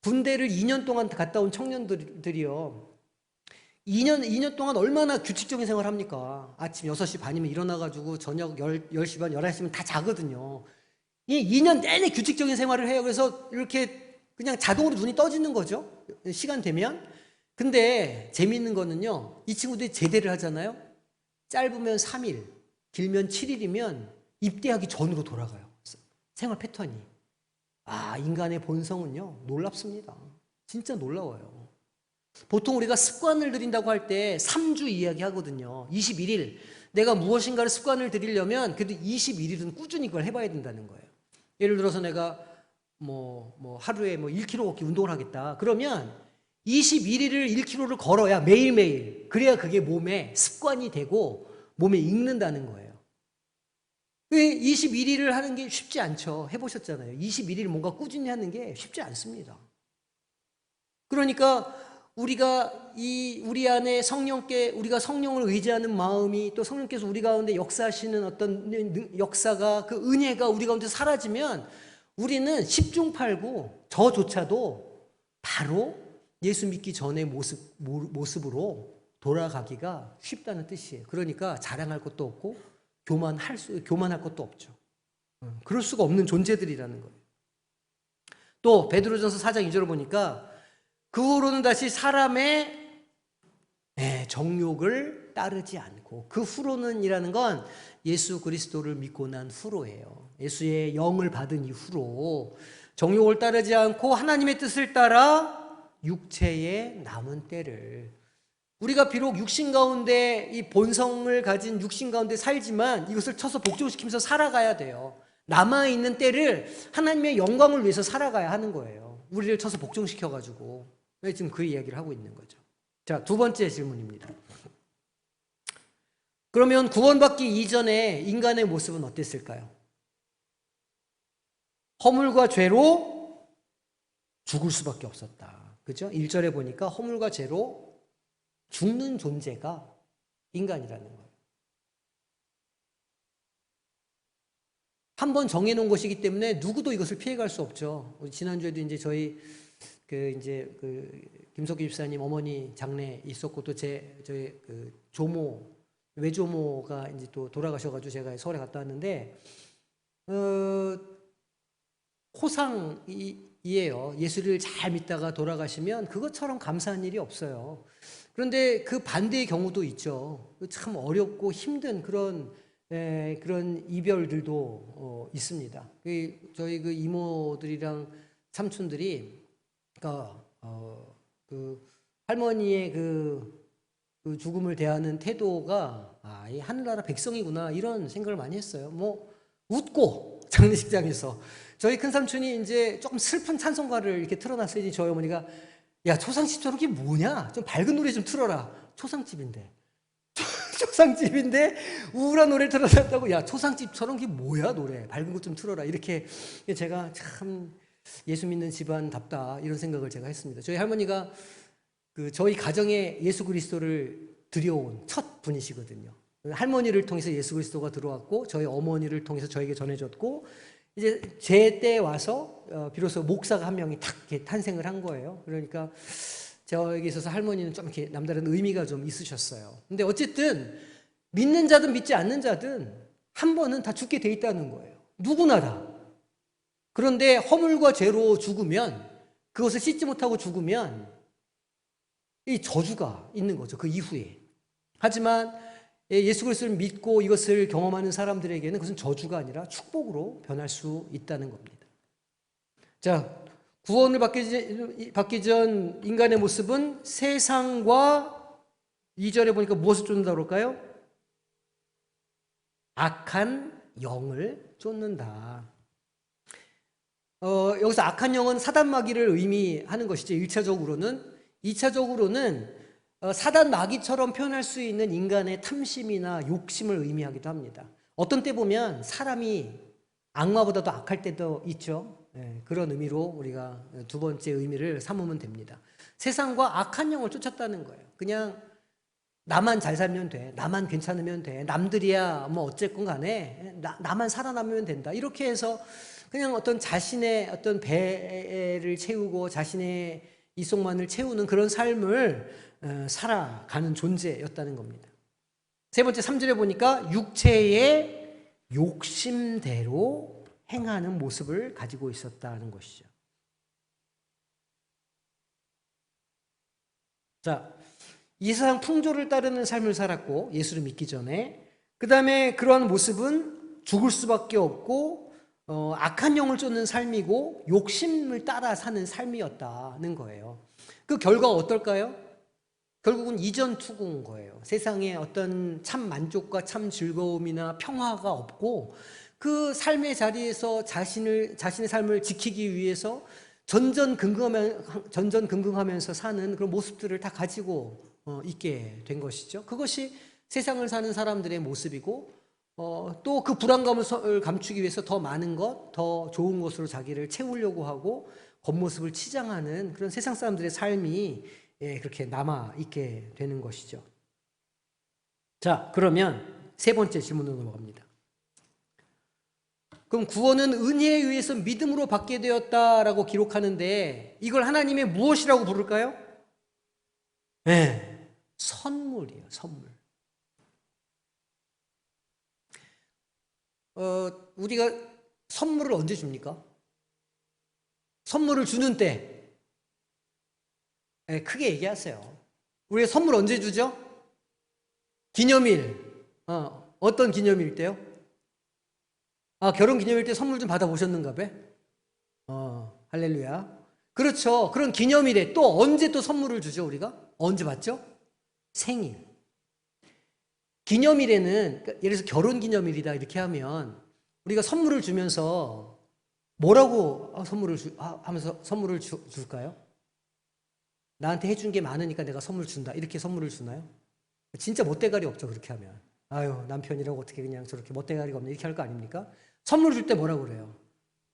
군대를 2년 동안 갔다 온 청년들이요, 2년 동안 얼마나 규칙적인 생활을 합니까? 아침 6시 반이면 일어나가지고 저녁 10시 반, 11시면 다 자거든요. 이 2년 내내 규칙적인 생활을 해요. 그래서 이렇게 그냥 자동으로 눈이 떠지는 거죠, 시간 되면. 근데 재미있는 거는요, 이 친구들이 제대를 하잖아요. 짧으면 3일, 길면 7일이면 입대하기 전으로 돌아가요. 생활 패턴이. 인간의 본성은요, 놀랍습니다. 진짜 놀라워요. 보통 우리가 습관을 들인다고 할 때 3주 이야기 하거든요. 21일. 내가 무엇인가를 습관을 들이려면 그래도 21일은 꾸준히 그걸 해봐야 된다는 거예요. 예를 들어서 내가 하루에 1km 걷기 운동을 하겠다. 그러면 21일을 1km를 걸어야 매일매일. 그래야 그게 몸에 습관이 되고 몸에 익는다는 거예요. 21일을 하는 게 쉽지 않죠. 해보셨잖아요. 21일 뭔가 꾸준히 하는 게 쉽지 않습니다. 그러니까 우리가 우리 안에 우리가 성령을 의지하는 마음이, 또 성령께서 우리 가운데 역사하시는 어떤 역사가, 그 은혜가 우리 가운데 사라지면 우리는 10중 8구 저조차도 바로 예수 믿기 전의 모습으로 돌아가기가 쉽다는 뜻이에요. 그러니까 자랑할 것도 없고 교만할 것도 없죠. 그럴 수가 없는 존재들이라는 거예요. 또 베드로전서 4장 2절을 보니까 그 후로는 다시 사람의 정욕을 따르지 않고, 그 후로는 이라는 건 예수 그리스도를 믿고 난 후로예요. 예수의 영을 받은 이후로 정욕을 따르지 않고 하나님의 뜻을 따라 육체의 남은 때를, 우리가 비록 육신 가운데 이 본성을 가진 육신 가운데 살지만 이것을 쳐서 복종시키면서 살아가야 돼요. 남아있는 때를 하나님의 영광을 위해서 살아가야 하는 거예요. 우리를 쳐서 복종시켜가지고. 지금 그 이야기를 하고 있는 거죠. 자, 두 번째 질문입니다. 그러면 구원받기 이전에 인간의 모습은 어땠을까요? 허물과 죄로 죽을 수밖에 없었다. 그죠? 1절에 보니까 허물과 죄로 죽는 존재가 인간이라는 거예요. 한번 정해놓은 것이기 때문에 누구도 이것을 피해갈 수 없죠. 지난주에도 이제 저희 김석기 집사님 어머니 장례 있었고, 또 저희 조모, 외조모가 이제 또 돌아가셔가지고 제가 서울에 갔다 왔는데, 호상이에요. 예수를 잘 믿다가 돌아가시면 그것처럼 감사한 일이 없어요. 그런데 그 반대의 경우도 있죠. 참 어렵고 힘든 그런 이별들도 있습니다. 저희 그 이모들이랑 삼촌들이, 할머니의 그 죽음을 대하는 태도가, 이 하늘나라 백성이구나, 이런 생각을 많이 했어요. 웃고, 장례식장에서. 저희 큰 삼촌이 이제 조금 슬픈 찬송가를 이렇게 틀어놨으니 저희 어머니가, 야, 초상집 저런 게 뭐냐? 좀 밝은 노래 좀 틀어라. 초상집인데 우울한 노래를 틀어놨다고, 야, 초상집 저런 게 뭐야, 노래. 밝은 것 좀 틀어라. 이렇게 제가 참 예수 믿는 집안답다, 이런 생각을 제가 했습니다. 저희 할머니가 저희 가정에 예수 그리스도를 들여온 첫 분이시거든요. 할머니를 통해서 예수 그리스도가 들어왔고, 저희 어머니를 통해서 저에게 전해졌고, 이제 제 때 와서 비로소 목사가 한 명이 탁 이렇게 탄생을 한 거예요. 그러니까 저에게 있어서 할머니는 좀 이렇게 남다른 의미가 좀 있으셨어요. 근데 어쨌든 믿는 자든 믿지 않는 자든 한 번은 다 죽게 돼 있다는 거예요. 누구나 다. 그런데 허물과 죄로 죽으면, 그것을 씻지 못하고 죽으면 이 저주가 있는 거죠, 그 이후에. 하지만 예수 그리스도를 믿고 이것을 경험하는 사람들에게는 그것은 저주가 아니라 축복으로 변할 수 있다는 겁니다. 자, 구원을 받기 전 인간의 모습은 세상과, 2절에 보니까 무엇을 쫓는다고 그럴까요? 악한 영을 쫓는다. 여기서 악한 영은 사단 마귀를 의미하는 것이죠, 1차적으로는. 2차적으로는 사단 마귀처럼 표현할 수 있는 인간의 탐심이나 욕심을 의미하기도 합니다. 어떤 때 보면 사람이 악마보다도 악할 때도 있죠. 그런 의미로 우리가 두 번째 의미를 삼으면 됩니다. 세상과 악한 영을 쫓았다는 거예요. 그냥 나만 잘 살면 돼. 나만 괜찮으면 돼. 남들이야 뭐 어쨌건 간에 나만 살아남으면 된다. 이렇게 해서 그냥 어떤 자신의 어떤 배를 채우고 자신의 이속만을 채우는 그런 삶을 살아가는 존재였다는 겁니다. 세 번째 3절에 보니까 육체의 욕심대로 행하는 모습을 가지고 있었다는 것이죠. 자, 이 세상 풍조를 따르는 삶을 살았고 예수를 믿기 전에, 그 다음에 그러한 모습은 죽을 수밖에 없고 악한 영을 쫓는 삶이고 욕심을 따라 사는 삶이었다는 거예요. 그 결과가 어떨까요? 결국은 이전투구인 거예요. 세상에 어떤 참 만족과 참 즐거움이나 평화가 없고 그 삶의 자리에서 자신의 삶을 지키기 위해서 전전긍긍하면서 사는 그런 모습들을 다 가지고 있게 된 것이죠. 그것이 세상을 사는 사람들의 모습이고 또 그 불안감을 감추기 위해서 더 많은 것, 더 좋은 것으로 자기를 채우려고 하고 겉모습을 치장하는 그런 세상 사람들의 삶이 그렇게 남아있게 되는 것이죠. 자, 그러면 세 번째 질문으로 넘어갑니다. 그럼 구원은 은혜에 의해서 믿음으로 받게 되었다라고 기록하는데 이걸 하나님의 무엇이라고 부를까요? 네, 선물이에요. 선물. 우리가 선물을 언제 줍니까? 선물을 주는 때 크게 얘기하세요. 우리가 선물 언제 주죠? 기념일. 어떤 기념일 때요? 결혼 기념일 때 선물 좀 받아보셨는가 봐? 할렐루야. 그렇죠. 그런 기념일에 또 언제 또 선물을 주죠, 우리가? 언제 받죠? 생일. 기념일에는, 예를 들어서 결혼 기념일이다 이렇게 하면 우리가 선물을 주면서 뭐라고 하면서 선물을 줄까요? 나한테 해준 게 많으니까 내가 선물 준다. 이렇게 선물을 주나요? 진짜 멋대가리 없죠, 그렇게 하면. 아유, 남편이라고 어떻게 그냥 저렇게 멋대가리가 없네. 이렇게 할 거 아닙니까? 선물 줄 때 뭐라고 그래요?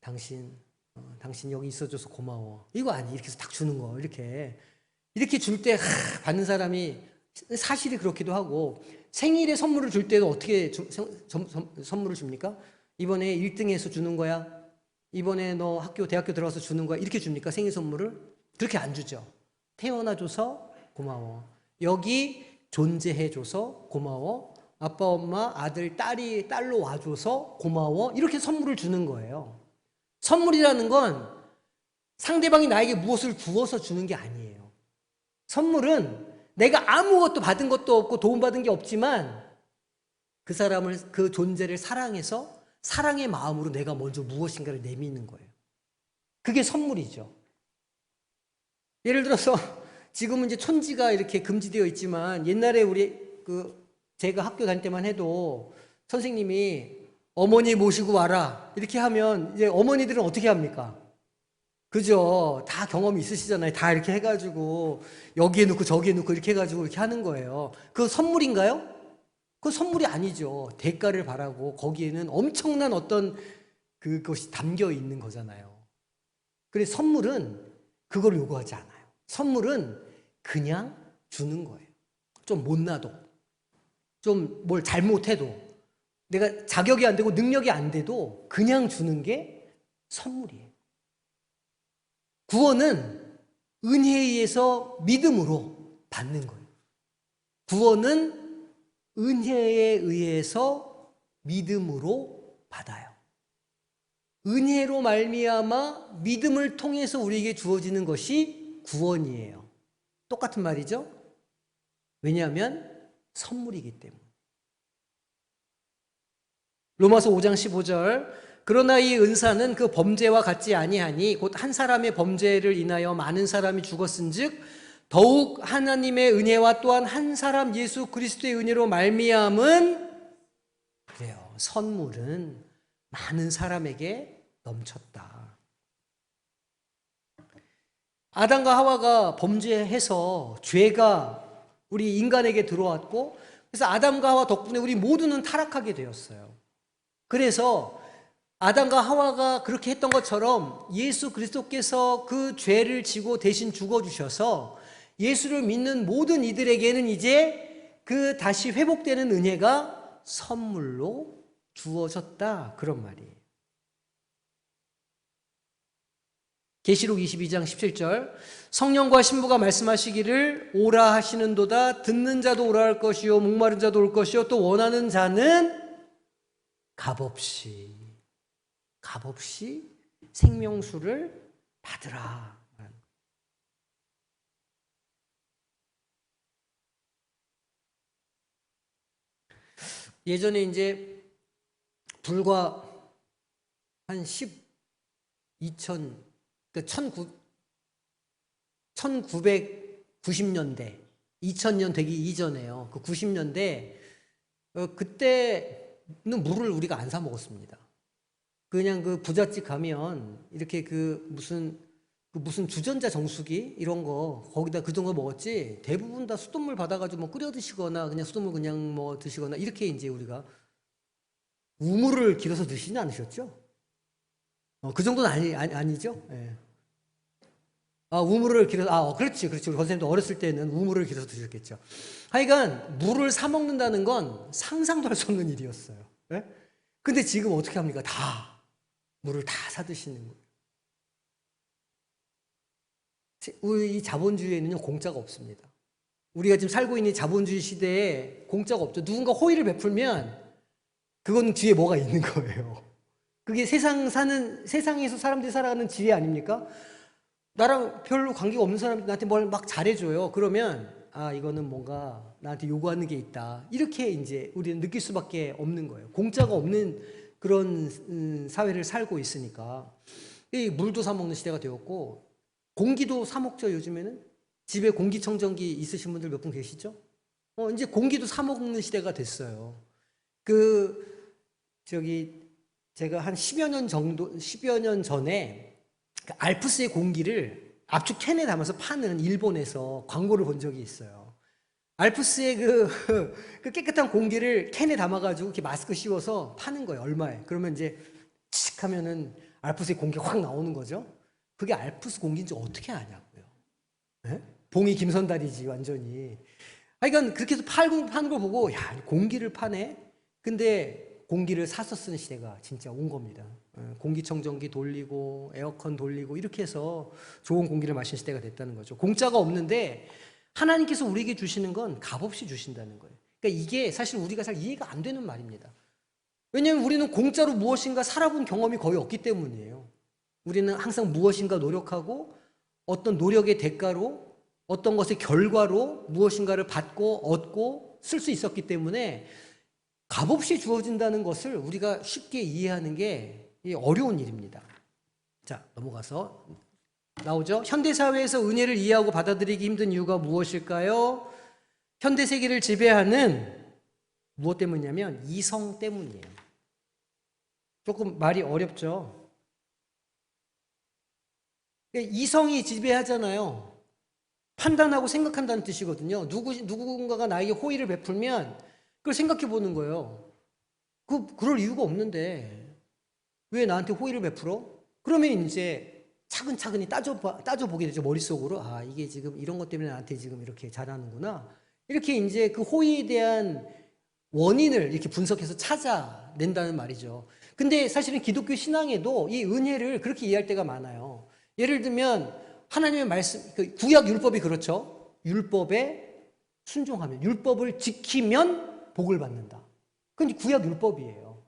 당신 여기 있어줘서 고마워. 이거 아니, 이렇게 해서 딱 주는 거. 이렇게 줄 때 받는 사람이 사실이 그렇기도 하고, 생일에 선물을 줄 때도 어떻게 선물을 줍니까? 이번에 1등해서 주는 거야? 이번에 너 대학교 들어가서 주는 거야? 이렇게 줍니까? 생일 선물을? 그렇게 안 주죠. 태어나줘서 고마워. 여기 존재해줘서 고마워. 아빠, 엄마, 아들, 딸로 와줘서 고마워. 이렇게 선물을 주는 거예요. 선물이라는 건 상대방이 나에게 무엇을 부어서 주는 게 아니에요. 선물은 내가 아무것도 받은 것도 없고 도움받은 게 없지만 그 사람을, 그 존재를 사랑해서 사랑의 마음으로 내가 먼저 무엇인가를 내미는 거예요. 그게 선물이죠. 예를 들어서 지금은 이제 촌지가 이렇게 금지되어 있지만 옛날에 제가 학교 다닐 때만 해도 선생님이 어머니 모시고 와라 이렇게 하면 이제 어머니들은 어떻게 합니까? 그죠? 다 경험이 있으시잖아요. 다 이렇게 해가지고 여기에 넣고 저기에 넣고 이렇게 해가지고 이렇게 하는 거예요. 그거 선물인가요? 그건 선물이 아니죠. 대가를 바라고 거기에는 엄청난 어떤 그것이 담겨 있는 거잖아요. 그래서 선물은 그걸 요구하지 않아요. 선물은 그냥 주는 거예요. 좀 못나도, 좀 뭘 잘못해도, 내가 자격이 안 되고 능력이 안 돼도 그냥 주는 게 선물이에요. 구원은 은혜에 의해서 믿음으로 받는 거예요. 구원은 은혜에 의해서 믿음으로 받아요. 은혜로 말미암아 믿음을 통해서 우리에게 주어지는 것이 구원이에요. 똑같은 말이죠? 왜냐하면 선물이기 때문에. 로마서 5장 15절 그러나 이 은사는 그 범죄와 같지 아니하니 곧 한 사람의 범죄를 인하여 많은 사람이 죽었은즉 더욱 하나님의 은혜와 또한 한 사람 예수 그리스도의 은혜로 말미암은 그래요. 선물은 많은 사람에게 넘쳤다. 아담과 하와가 범죄해서 죄가 우리 인간에게 들어왔고 그래서 아담과 하와 덕분에 우리 모두는 타락하게 되었어요. 그래서 아담과 하와가 그렇게 했던 것처럼 예수 그리스도께서 그 죄를 지고 대신 죽어주셔서 예수를 믿는 모든 이들에게는 이제 그 다시 회복되는 은혜가 선물로 주어졌다. 그런 말이에요. 계시록 22장 17절 성령과 신부가 말씀하시기를 오라 하시는도다. 듣는 자도 오라 할 것이요 목마른 자도 올 것이요 또 원하는 자는 값없이 생명수를 받으라. 예전에 이제 불과 한 1990년대 2000년 되기 이전에요. 그 90년대 그때는 물을 우리가 안 사 먹었습니다. 그냥 그 부잣집 가면 이렇게 그 무슨 주전자 정수기 이런 거 거기다 그 정도 먹었지 대부분 다 수돗물 받아가지고 뭐 끓여 드시거나 그냥 수돗물 그냥 뭐 드시거나 이렇게 이제 우리가 우물을 길어서 드시지 않으셨죠? 그 정도는 아니죠? 예. 우물을 길어서 그렇지. 우리 선생님도 어렸을 때는 우물을 길어서 드셨겠죠. 하여간 물을 사 먹는다는 건 상상도 할 수 없는 일이었어요. 예? 근데 지금 어떻게 합니까? 물을 다 사 드시는 거예요. 우리 이 자본주의에는요 공짜가 없습니다. 우리가 지금 살고 있는 자본주의 시대에 공짜가 없죠. 누군가 호의를 베풀면 그건 뒤에 뭐가 있는 거예요. 그게 세상에서 사람들이 살아가는 지혜 아닙니까? 나랑 별로 관계가 없는 사람이 나한테 뭘 막 잘해줘요. 그러면 이거는 뭔가 나한테 요구하는 게 있다. 이렇게 이제 우리는 느낄 수밖에 없는 거예요. 공짜가 없는 그런 사회를 살고 있으니까. 이 물도 사 먹는 시대가 되었고 공기도 사 먹죠. 요즘에는 집에 공기청정기 있으신 분들 몇 분 계시죠? 이제 공기도 사 먹는 시대가 됐어요. 제가 한 10여 년 전에 그 알프스의 공기를 압축 캔에 담아서 파는 일본에서 광고를 본 적이 있어요. 알프스의 그 깨끗한 공기를 캔에 담아가지고 이렇게 마스크 씌워서 파는 거예요. 얼마에? 그러면 이제 칙 하면은 알프스의 공기가 확 나오는 거죠. 그게 알프스 공기인지 어떻게 아냐고요. 네? 봉이 김선달이지 완전히. 하여간 그렇게 해서 파는 걸 보고 야 공기를 파네. 근데 공기를 사서 쓰는 시대가 진짜 온 겁니다. 공기청정기 돌리고 에어컨 돌리고 이렇게 해서 좋은 공기를 마시는 시대가 됐다는 거죠. 공짜가 없는데 하나님께서 우리에게 주시는 건 값없이 주신다는 거예요. 그러니까 이게 사실 우리가 잘 이해가 안 되는 말입니다. 왜냐하면 우리는 공짜로 무엇인가 살아본 경험이 거의 없기 때문이에요. 우리는 항상 무엇인가 노력하고 어떤 노력의 대가로 어떤 것의 결과로 무엇인가를 받고 얻고 쓸 수 있었기 때문에 값없이 주어진다는 것을 우리가 쉽게 이해하는 게 어려운 일입니다. 자, 넘어가서 나오죠. 현대사회에서 은혜를 이해하고 받아들이기 힘든 이유가 무엇일까요? 현대세계를 지배하는 무엇 때문이냐면 이성 때문이에요. 조금 말이 어렵죠. 이성이 지배하잖아요. 판단하고 생각한다는 뜻이거든요. 누군가가 나에게 호의를 베풀면 그걸 생각해 보는 거예요. 그럴 이유가 없는데 왜 나한테 호의를 베풀어? 그러면 이제 차근차근히 따져보게 되죠. 머릿속으로 이게 지금 이런 것 때문에 나한테 지금 이렇게 잘하는구나. 이렇게 이제 그 호의에 대한 원인을 이렇게 분석해서 찾아낸다는 말이죠. 근데 사실은 기독교 신앙에도 이 은혜를 그렇게 이해할 때가 많아요. 예를 들면 하나님의 말씀, 구약 율법이 그렇죠. 율법에 순종하면, 율법을 지키면 복을 받는다. 그건 구약 율법이에요.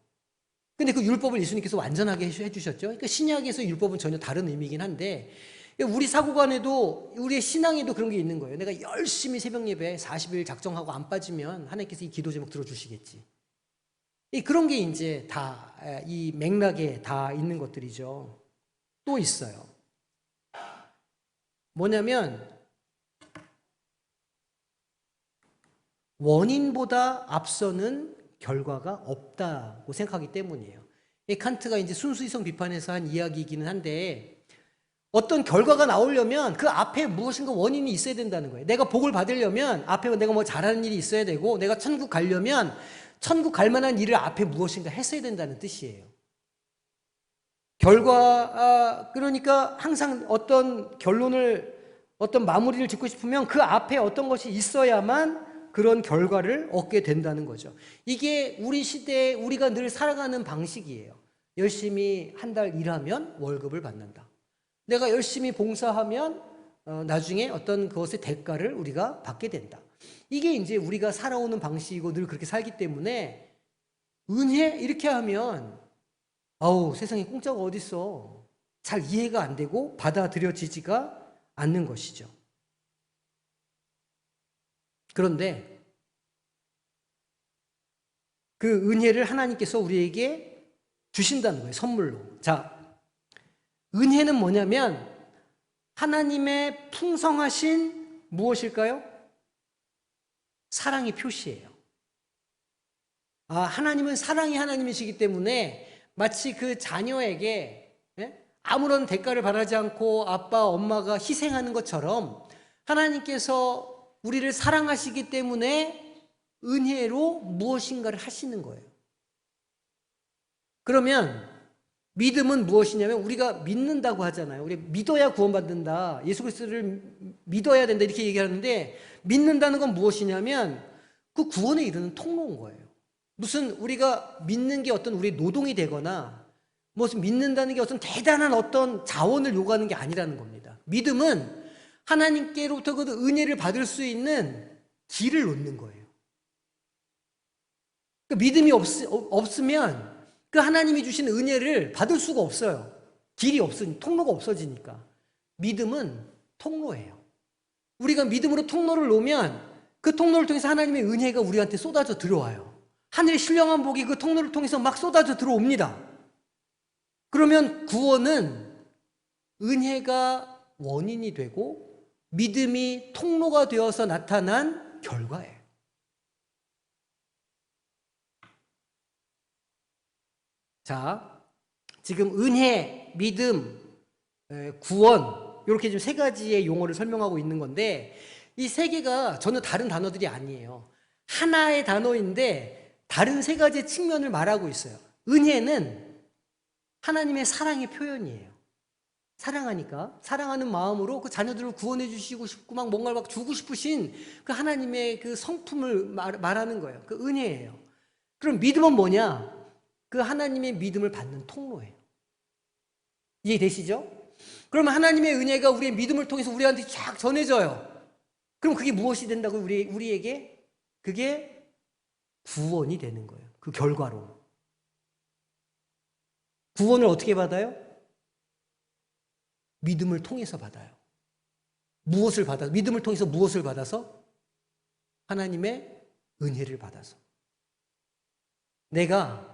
근데 그 율법을 예수님께서 완전하게 해주셨죠. 그러니까 신약에서 율법은 전혀 다른 의미이긴 한데 우리 사고관에도 우리의 신앙에도 그런 게 있는 거예요. 내가 열심히 새벽 예배 40일 작정하고 안 빠지면 하나님께서 이 기도 제목 들어주시겠지. 그런 게 이제 다 이 맥락에 다 있는 것들이죠. 또 있어요. 뭐냐면 원인보다 앞서는 결과가 없다고 생각하기 때문이에요. 이 칸트가 이제 순수이성 비판에서 한 이야기이기는 한데 어떤 결과가 나오려면 그 앞에 무엇인가 원인이 있어야 된다는 거예요. 내가 복을 받으려면 앞에 내가 뭐 잘하는 일이 있어야 되고 내가 천국 가려면 천국 갈 만한 일을 앞에 무엇인가 했어야 된다는 뜻이에요. 그러니까 항상 어떤 결론을, 어떤 마무리를 짓고 싶으면 그 앞에 어떤 것이 있어야만 그런 결과를 얻게 된다는 거죠. 이게 우리 시대에 우리가 늘 살아가는 방식이에요. 열심히 한 달 일하면 월급을 받는다. 내가 열심히 봉사하면 나중에 어떤 그것의 대가를 우리가 받게 된다. 이게 이제 우리가 살아오는 방식이고 늘 그렇게 살기 때문에 은혜 이렇게 하면 아우 세상에 공짜가 어딨어. 잘 이해가 안 되고 받아들여지지가 않는 것이죠. 그런데 그 은혜를 하나님께서 우리에게 주신다는 거예요. 선물로. 자, 은혜는 뭐냐면 하나님의 풍성하신 무엇일까요? 사랑의 표시예요. 하나님은 사랑이 하나님이시기 때문에 마치 그 자녀에게 아무런 대가를 바라지 않고 아빠, 엄마가 희생하는 것처럼 하나님께서 우리를 사랑하시기 때문에 은혜로 무엇인가를 하시는 거예요. 그러면 믿음은 무엇이냐면 우리가 믿는다고 하잖아요. 우리 믿어야 구원받는다. 예수 그리스도를 믿어야 된다 이렇게 얘기하는데 믿는다는 건 무엇이냐면 그 구원에 이르는 통로인 거예요. 무슨 우리가 믿는 게 어떤 우리 노동이 되거나 무슨 믿는다는 게 어떤 대단한 어떤 자원을 요구하는 게 아니라는 겁니다. 믿음은 하나님께로부터 그 은혜를 받을 수 있는 길을 놓는 거예요. 그 믿음이 없으면 그 하나님이 주신 은혜를 받을 수가 없어요. 길이 없으니 통로가 없어지니까. 믿음은 통로예요. 우리가 믿음으로 통로를 놓으면 그 통로를 통해서 하나님의 은혜가 우리한테 쏟아져 들어와요. 하늘의 신령한 복이 그 통로를 통해서 막 쏟아져 들어옵니다. 그러면 구원은 은혜가 원인이 되고 믿음이 통로가 되어서 나타난 결과예요. 자, 지금 은혜, 믿음, 구원 이렇게 지금 세 가지의 용어를 설명하고 있는 건데 이 세 개가 전혀 다른 단어들이 아니에요. 하나의 단어인데 다른 세 가지의 측면을 말하고 있어요. 은혜는 하나님의 사랑의 표현이에요. 사랑하니까 사랑하는 마음으로 그 자녀들을 구원해 주시고 싶고 막 뭔가를 막 주고 싶으신 그 하나님의 그 성품을 말하는 거예요. 그 은혜예요. 그럼 믿음은 뭐냐? 그 하나님의 믿음을 받는 통로예요. 이해되시죠? 그러면 하나님의 은혜가 우리의 믿음을 통해서 우리한테 쫙 전해져요. 그럼 그게 무엇이 된다고 우리에게? 그게 구원이 되는 거예요. 그 결과로. 구원을 어떻게 받아요? 믿음을 통해서 받아요. 무엇을 받아서? 믿음을 통해서 무엇을 받아서? 하나님의 은혜를 받아서. 내가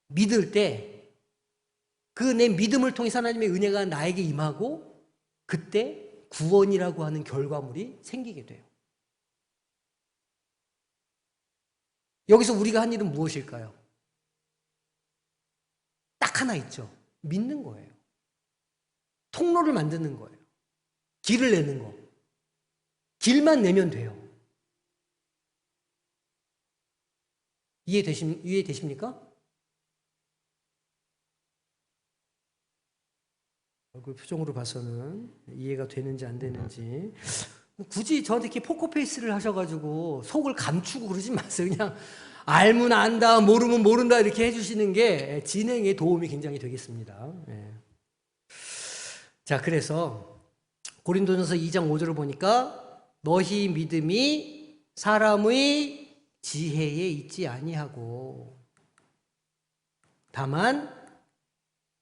믿을 때 그 내 믿음을 통해서 하나님의 은혜가 나에게 임하고 그때 구원이라고 하는 결과물이 생기게 돼요. 여기서 우리가 한 일은 무엇일까요? 딱 하나 있죠. 믿는 거예요. 통로를 만드는 거예요. 길을 내는 거. 길만 내면 돼요. 이해되십니까? 얼굴 표정으로 봐서는 이해가 되는지 안 되는지. 굳이 저한테 이렇게 포커페이스를 하셔가지고 속을 감추고 그러지 마세요. 그냥 알면 안다, 모르면 모른다 이렇게 해주시는 게 진행에 도움이 굉장히 되겠습니다. 자, 그래서 고린도전서 2장 5절을 보니까 너희 믿음이 사람의 지혜에 있지 아니하고 다만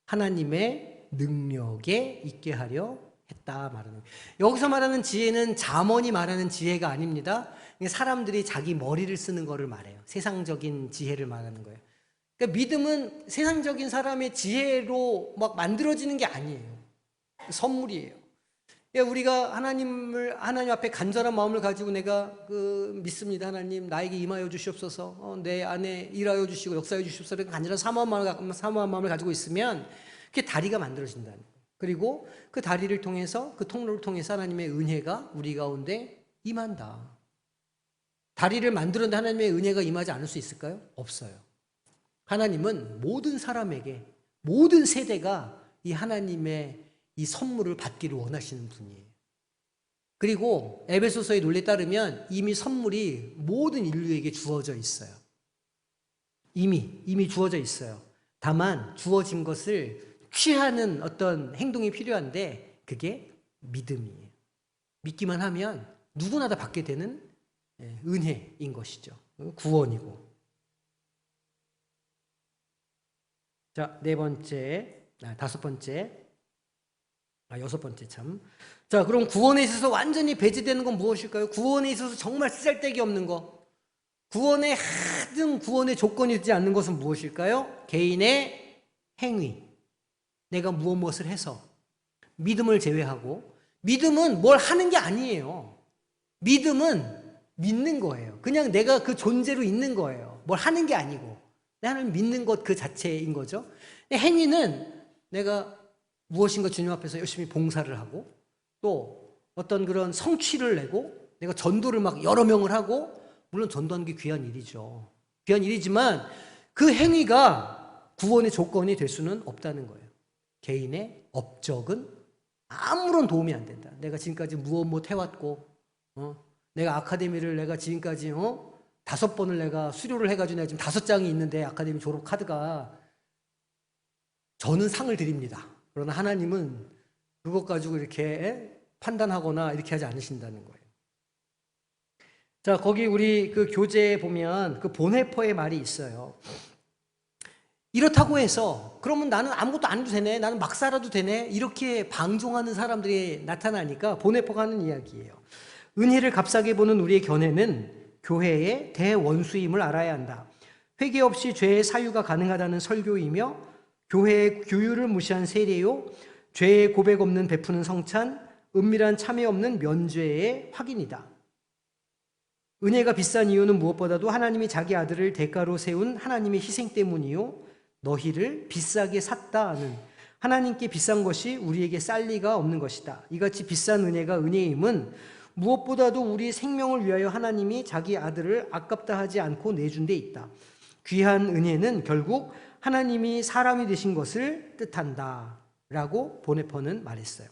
하나님의 능력에 있게 하려 했다 말하는. 여기서 말하는 지혜는 잠언이 말하는 지혜가 아닙니다. 사람들이 자기 머리를 쓰는 거를 말해요. 세상적인 지혜를 말하는 거예요. 그러니까 믿음은 세상적인 사람의 지혜로 막 만들어지는 게 아니에요. 선물이에요. 우리가 하나님 앞에 간절한 마음을 가지고 내가 믿습니다. 하나님 나에게 임하여 주시옵소서. 내 안에 일하여 주시고 역사해 주시옵소서. 간절한 사모한 마음을 가지고 있으면 그게 다리가 만들어진다는 거예요. 그리고 그 다리를 통해서 그 통로를 통해서 하나님의 은혜가 우리 가운데 임한다. 다리를 만들었는데 하나님의 은혜가 임하지 않을 수 있을까요? 없어요. 하나님은 모든 사람에게 모든 세대가 이 하나님의 이 선물을 받기를 원하시는 분이에요. 그리고 에베소서의 논리에 따르면 이미 선물이 모든 인류에게 주어져 있어요. 이미 주어져 있어요. 다만 주어진 것을 취하는 어떤 행동이 필요한데 그게 믿음이에요. 믿기만 하면 누구나 다 받게 되는 은혜인 것이죠. 구원이고. 자, 네 번째, 다섯 번째, 여섯 번째 참. 자, 그럼 구원에 있어서 완전히 배제되는 건 무엇일까요? 구원에 있어서 정말 쓰잘데기 없는 거. 구원에 하등 구원의 조건이 되지 않는 것은 무엇일까요? 개인의 행위. 내가 무엇을 해서. 믿음을 제외하고. 믿음은 뭘 하는 게 아니에요. 믿음은 믿는 거예요. 그냥 내가 그 존재로 있는 거예요. 뭘 하는 게 아니고. 하나님 믿는 것 그 자체인 거죠. 행위는 내가 무엇인가 주님 앞에서 열심히 봉사를 하고 또 어떤 그런 성취를 내고 내가 전도를 막 여러 명을 하고 물론 전도하는 게 귀한 일이죠. 귀한 일이지만 그 행위가 구원의 조건이 될 수는 없다는 거예요. 개인의 업적은 아무런 도움이 안 된다. 내가 지금까지 무엇 해왔고 내가 아카데미를 내가 지금까지 5번을 내가 수료를 해가지고 내가 지금 5장이 있는데 아카데미 졸업 카드가 저는 상을 드립니다. 그러나 하나님은 그것 가지고 이렇게 판단하거나 이렇게 하지 않으신다는 거예요. 자, 거기 우리 그 교재에 보면 그 본해퍼의 말이 있어요. 이렇다고 해서 그러면 나는 아무것도 안 해도 되네, 나는 막 살아도 되네, 이렇게 방종하는 사람들이 나타나니까 본해퍼가 하는 이야기예요. 은혜를 값싸게 보는 우리의 견해는 교회의 대원수임을 알아야 한다. 회개 없이 죄의 사유가 가능하다는 설교이며 교회의 규율을 무시한 세례요, 죄의 고백 없는 베푸는 성찬, 은밀한 참회 없는 면죄의 확인이다. 은혜가 비싼 이유는 무엇보다도 하나님이 자기 아들을 대가로 세운 하나님의 희생 때문이요, 너희를 비싸게 샀다는 하나님께 비싼 것이 우리에게 쌀 리가 없는 것이다. 이같이 비싼 은혜가 은혜임은 무엇보다도 우리 생명을 위하여 하나님이 자기 아들을 아깝다 하지 않고 내준 데 있다. 귀한 은혜는 결국 하나님이 사람이 되신 것을 뜻한다 라고 본해퍼는 말했어요.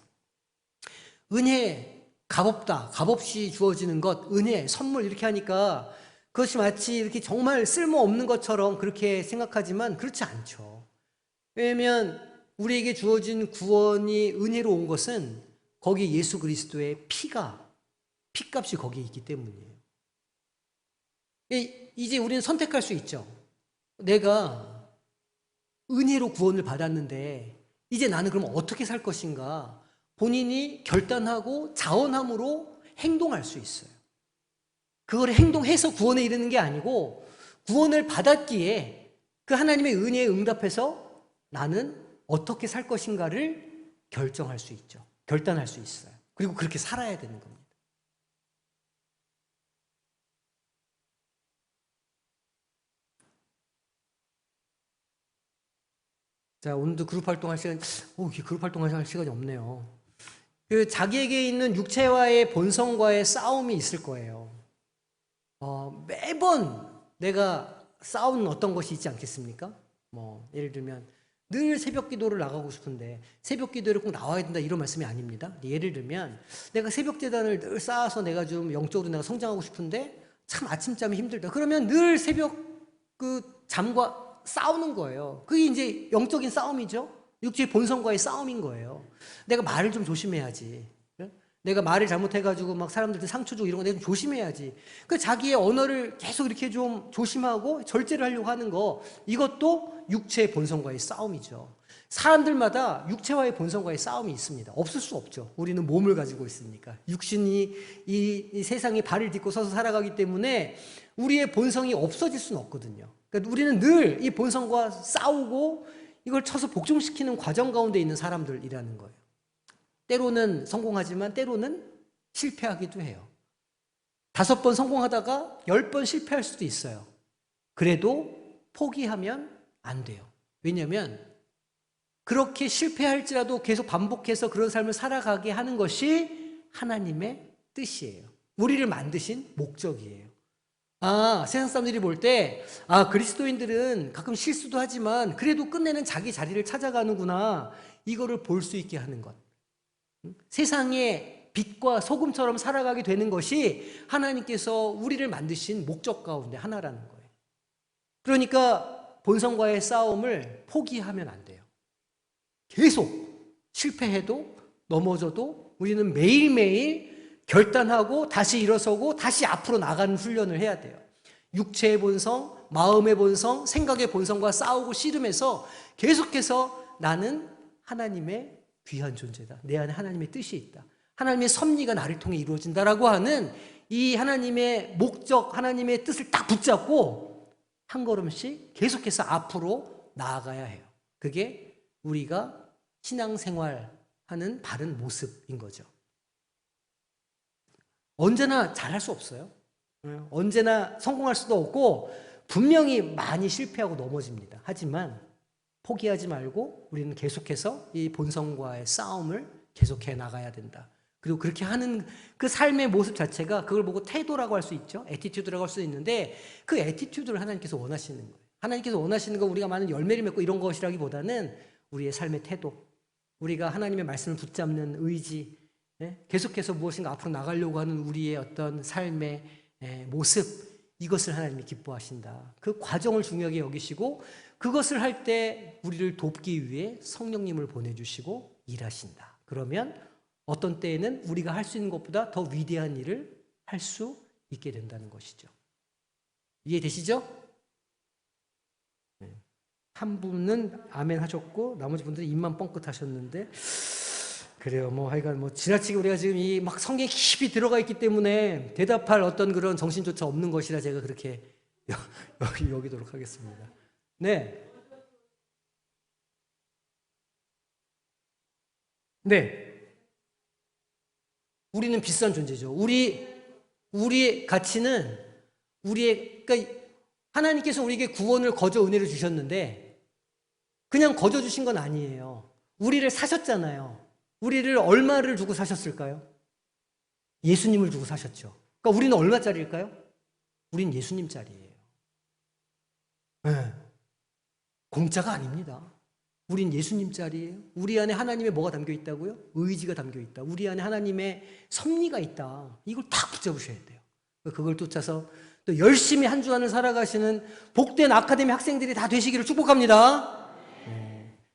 은혜, 값없다, 값없이 주어지는 것, 은혜, 선물 이렇게 하니까 그것이 마치 이렇게 정말 쓸모없는 것처럼 그렇게 생각하지만 그렇지 않죠. 왜냐하면 우리에게 주어진 구원이 은혜로 온 것은 거기 예수 그리스도의 피값이 거기에 있기 때문이에요. 이제 우리는 선택할 수 있죠. 내가 은혜로 구원을 받았는데 이제 나는 그럼 어떻게 살 것인가? 본인이 결단하고 자원함으로 행동할 수 있어요. 그걸 행동해서 구원에 이르는 게 아니고 구원을 받았기에 그 하나님의 은혜에 응답해서 나는 어떻게 살 것인가를 결정할 수 있죠. 결단할 수 있어요. 그리고 그렇게 살아야 되는 겁니다. 자, 오늘도 그룹 활동할 시간, 그룹 활동할 시간이 없네요. 자기에게 있는 육체와의 본성과의 싸움이 있을 거예요. 매번 내가 싸우는 어떤 것이 있지 않겠습니까? 예를 들면 늘 새벽 기도를 나가고 싶은데 새벽 기도를 꼭 나와야 된다 이런 말씀이 아닙니다. 예를 들면 내가 새벽 제단을 늘 쌓아서 내가 좀 영적으로 내가 성장하고 싶은데 참 아침잠이 힘들다. 그러면 늘 새벽 그 잠과 싸우는 거예요. 그게 이제 영적인 싸움이죠. 육체의 본성과의 싸움인 거예요. 내가 말을 좀 조심해야지. 내가 말을 잘못해가지고 막 사람들한테 상처 주고 이런 거 내가 좀 조심해야지. 그 자기의 언어를 계속 이렇게 좀 조심하고 절제를 하려고 하는 거, 이것도 육체의 본성과의 싸움이죠. 사람들마다 육체와의 본성과의 싸움이 있습니다. 없을 수 없죠. 우리는 몸을 가지고 있으니까. 육신이 이 세상에 발을 딛고 서서 살아가기 때문에 우리의 본성이 없어질 수는 없거든요. 그러니까 우리는 늘 이 본성과 싸우고 이걸 쳐서 복종시키는 과정 가운데 있는 사람들이라는 거예요. 때로는 성공하지만 때로는 실패하기도 해요. 5번 성공하다가 10번 실패할 수도 있어요. 그래도 포기하면 안 돼요. 왜냐하면 그렇게 실패할지라도 계속 반복해서 그런 삶을 살아가게 하는 것이 하나님의 뜻이에요. 우리를 만드신 목적이에요. 세상 사람들이 볼 때, 그리스도인들은 가끔 실수도 하지만 그래도 끝내는 자기 자리를 찾아가는구나. 이거를 볼 수 있게 하는 것. 세상에 빛과 소금처럼 살아가게 되는 것이 하나님께서 우리를 만드신 목적 가운데 하나라는 거예요. 그러니까 본성과의 싸움을 포기하면 안 돼요. 계속 실패해도 넘어져도 우리는 매일매일 결단하고 다시 일어서고 다시 앞으로 나가는 훈련을 해야 돼요. 육체의 본성, 마음의 본성, 생각의 본성과 싸우고 씨름해서 계속해서 나는 하나님의 귀한 존재다. 내 안에 하나님의 뜻이 있다. 하나님의 섭리가 나를 통해 이루어진다라고 하는 이 하나님의 목적, 하나님의 뜻을 딱 붙잡고 한 걸음씩 계속해서 앞으로 나아가야 해요. 그게 우리가 신앙생활하는 바른 모습인 거죠. 언제나 잘할 수 없어요. 언제나 성공할 수도 없고 분명히 많이 실패하고 넘어집니다. 하지만 포기하지 말고 우리는 계속해서 이 본성과의 싸움을 계속해 나가야 된다. 그리고 그렇게 하는 그 삶의 모습 자체가 그걸 보고 태도라고 할 수 있죠. 애티튜드라고 할 수 있는데 그 애티튜드를 하나님께서 원하시는 거예요. 하나님께서 원하시는 거 우리가 많은 열매를 맺고 이런 것이라기보다는 우리의 삶의 태도, 우리가 하나님의 말씀을 붙잡는 의지, 계속해서 무엇인가 앞으로 나가려고 하는 우리의 어떤 삶의 모습, 이것을 하나님이 기뻐하신다. 그 과정을 중요하게 여기시고 그것을 할 때 우리를 돕기 위해 성령님을 보내주시고 일하신다. 그러면 어떤 때에는 우리가 할 수 있는 것보다 더 위대한 일을 할 수 있게 된다는 것이죠. 이해되시죠? 한 분은 아멘 하셨고 나머지 분들은 입만 뻥끗 하셨는데 그래요. 하여간 지나치게 우리가 지금 이 막 성경에 깊이 들어가 있기 때문에 대답할 어떤 그런 정신조차 없는 것이라 제가 그렇게 여기도록 하겠습니다. 네. 우리는 비싼 존재죠. 우리의 가치는 그러니까 하나님께서 우리에게 구원을 거저 은혜를 주셨는데 그냥 거저 주신 건 아니에요. 우리를 사셨잖아요. 우리를 얼마를 주고 사셨을까요? 예수님을 주고 사셨죠. 그러니까 우리는 얼마짜리일까요? 우린 예수님짜리예요. 공짜가 아닙니다. 우린 예수님짜리예요. 우리 안에 하나님의 뭐가 담겨 있다고요? 의지가 담겨 있다. 우리 안에 하나님의 섭리가 있다. 이걸 다 붙잡으셔야 돼요. 그걸 쫓아서 또 열심히 한 주간을 살아가시는 복된 아카데미 학생들이 다 되시기를 축복합니다.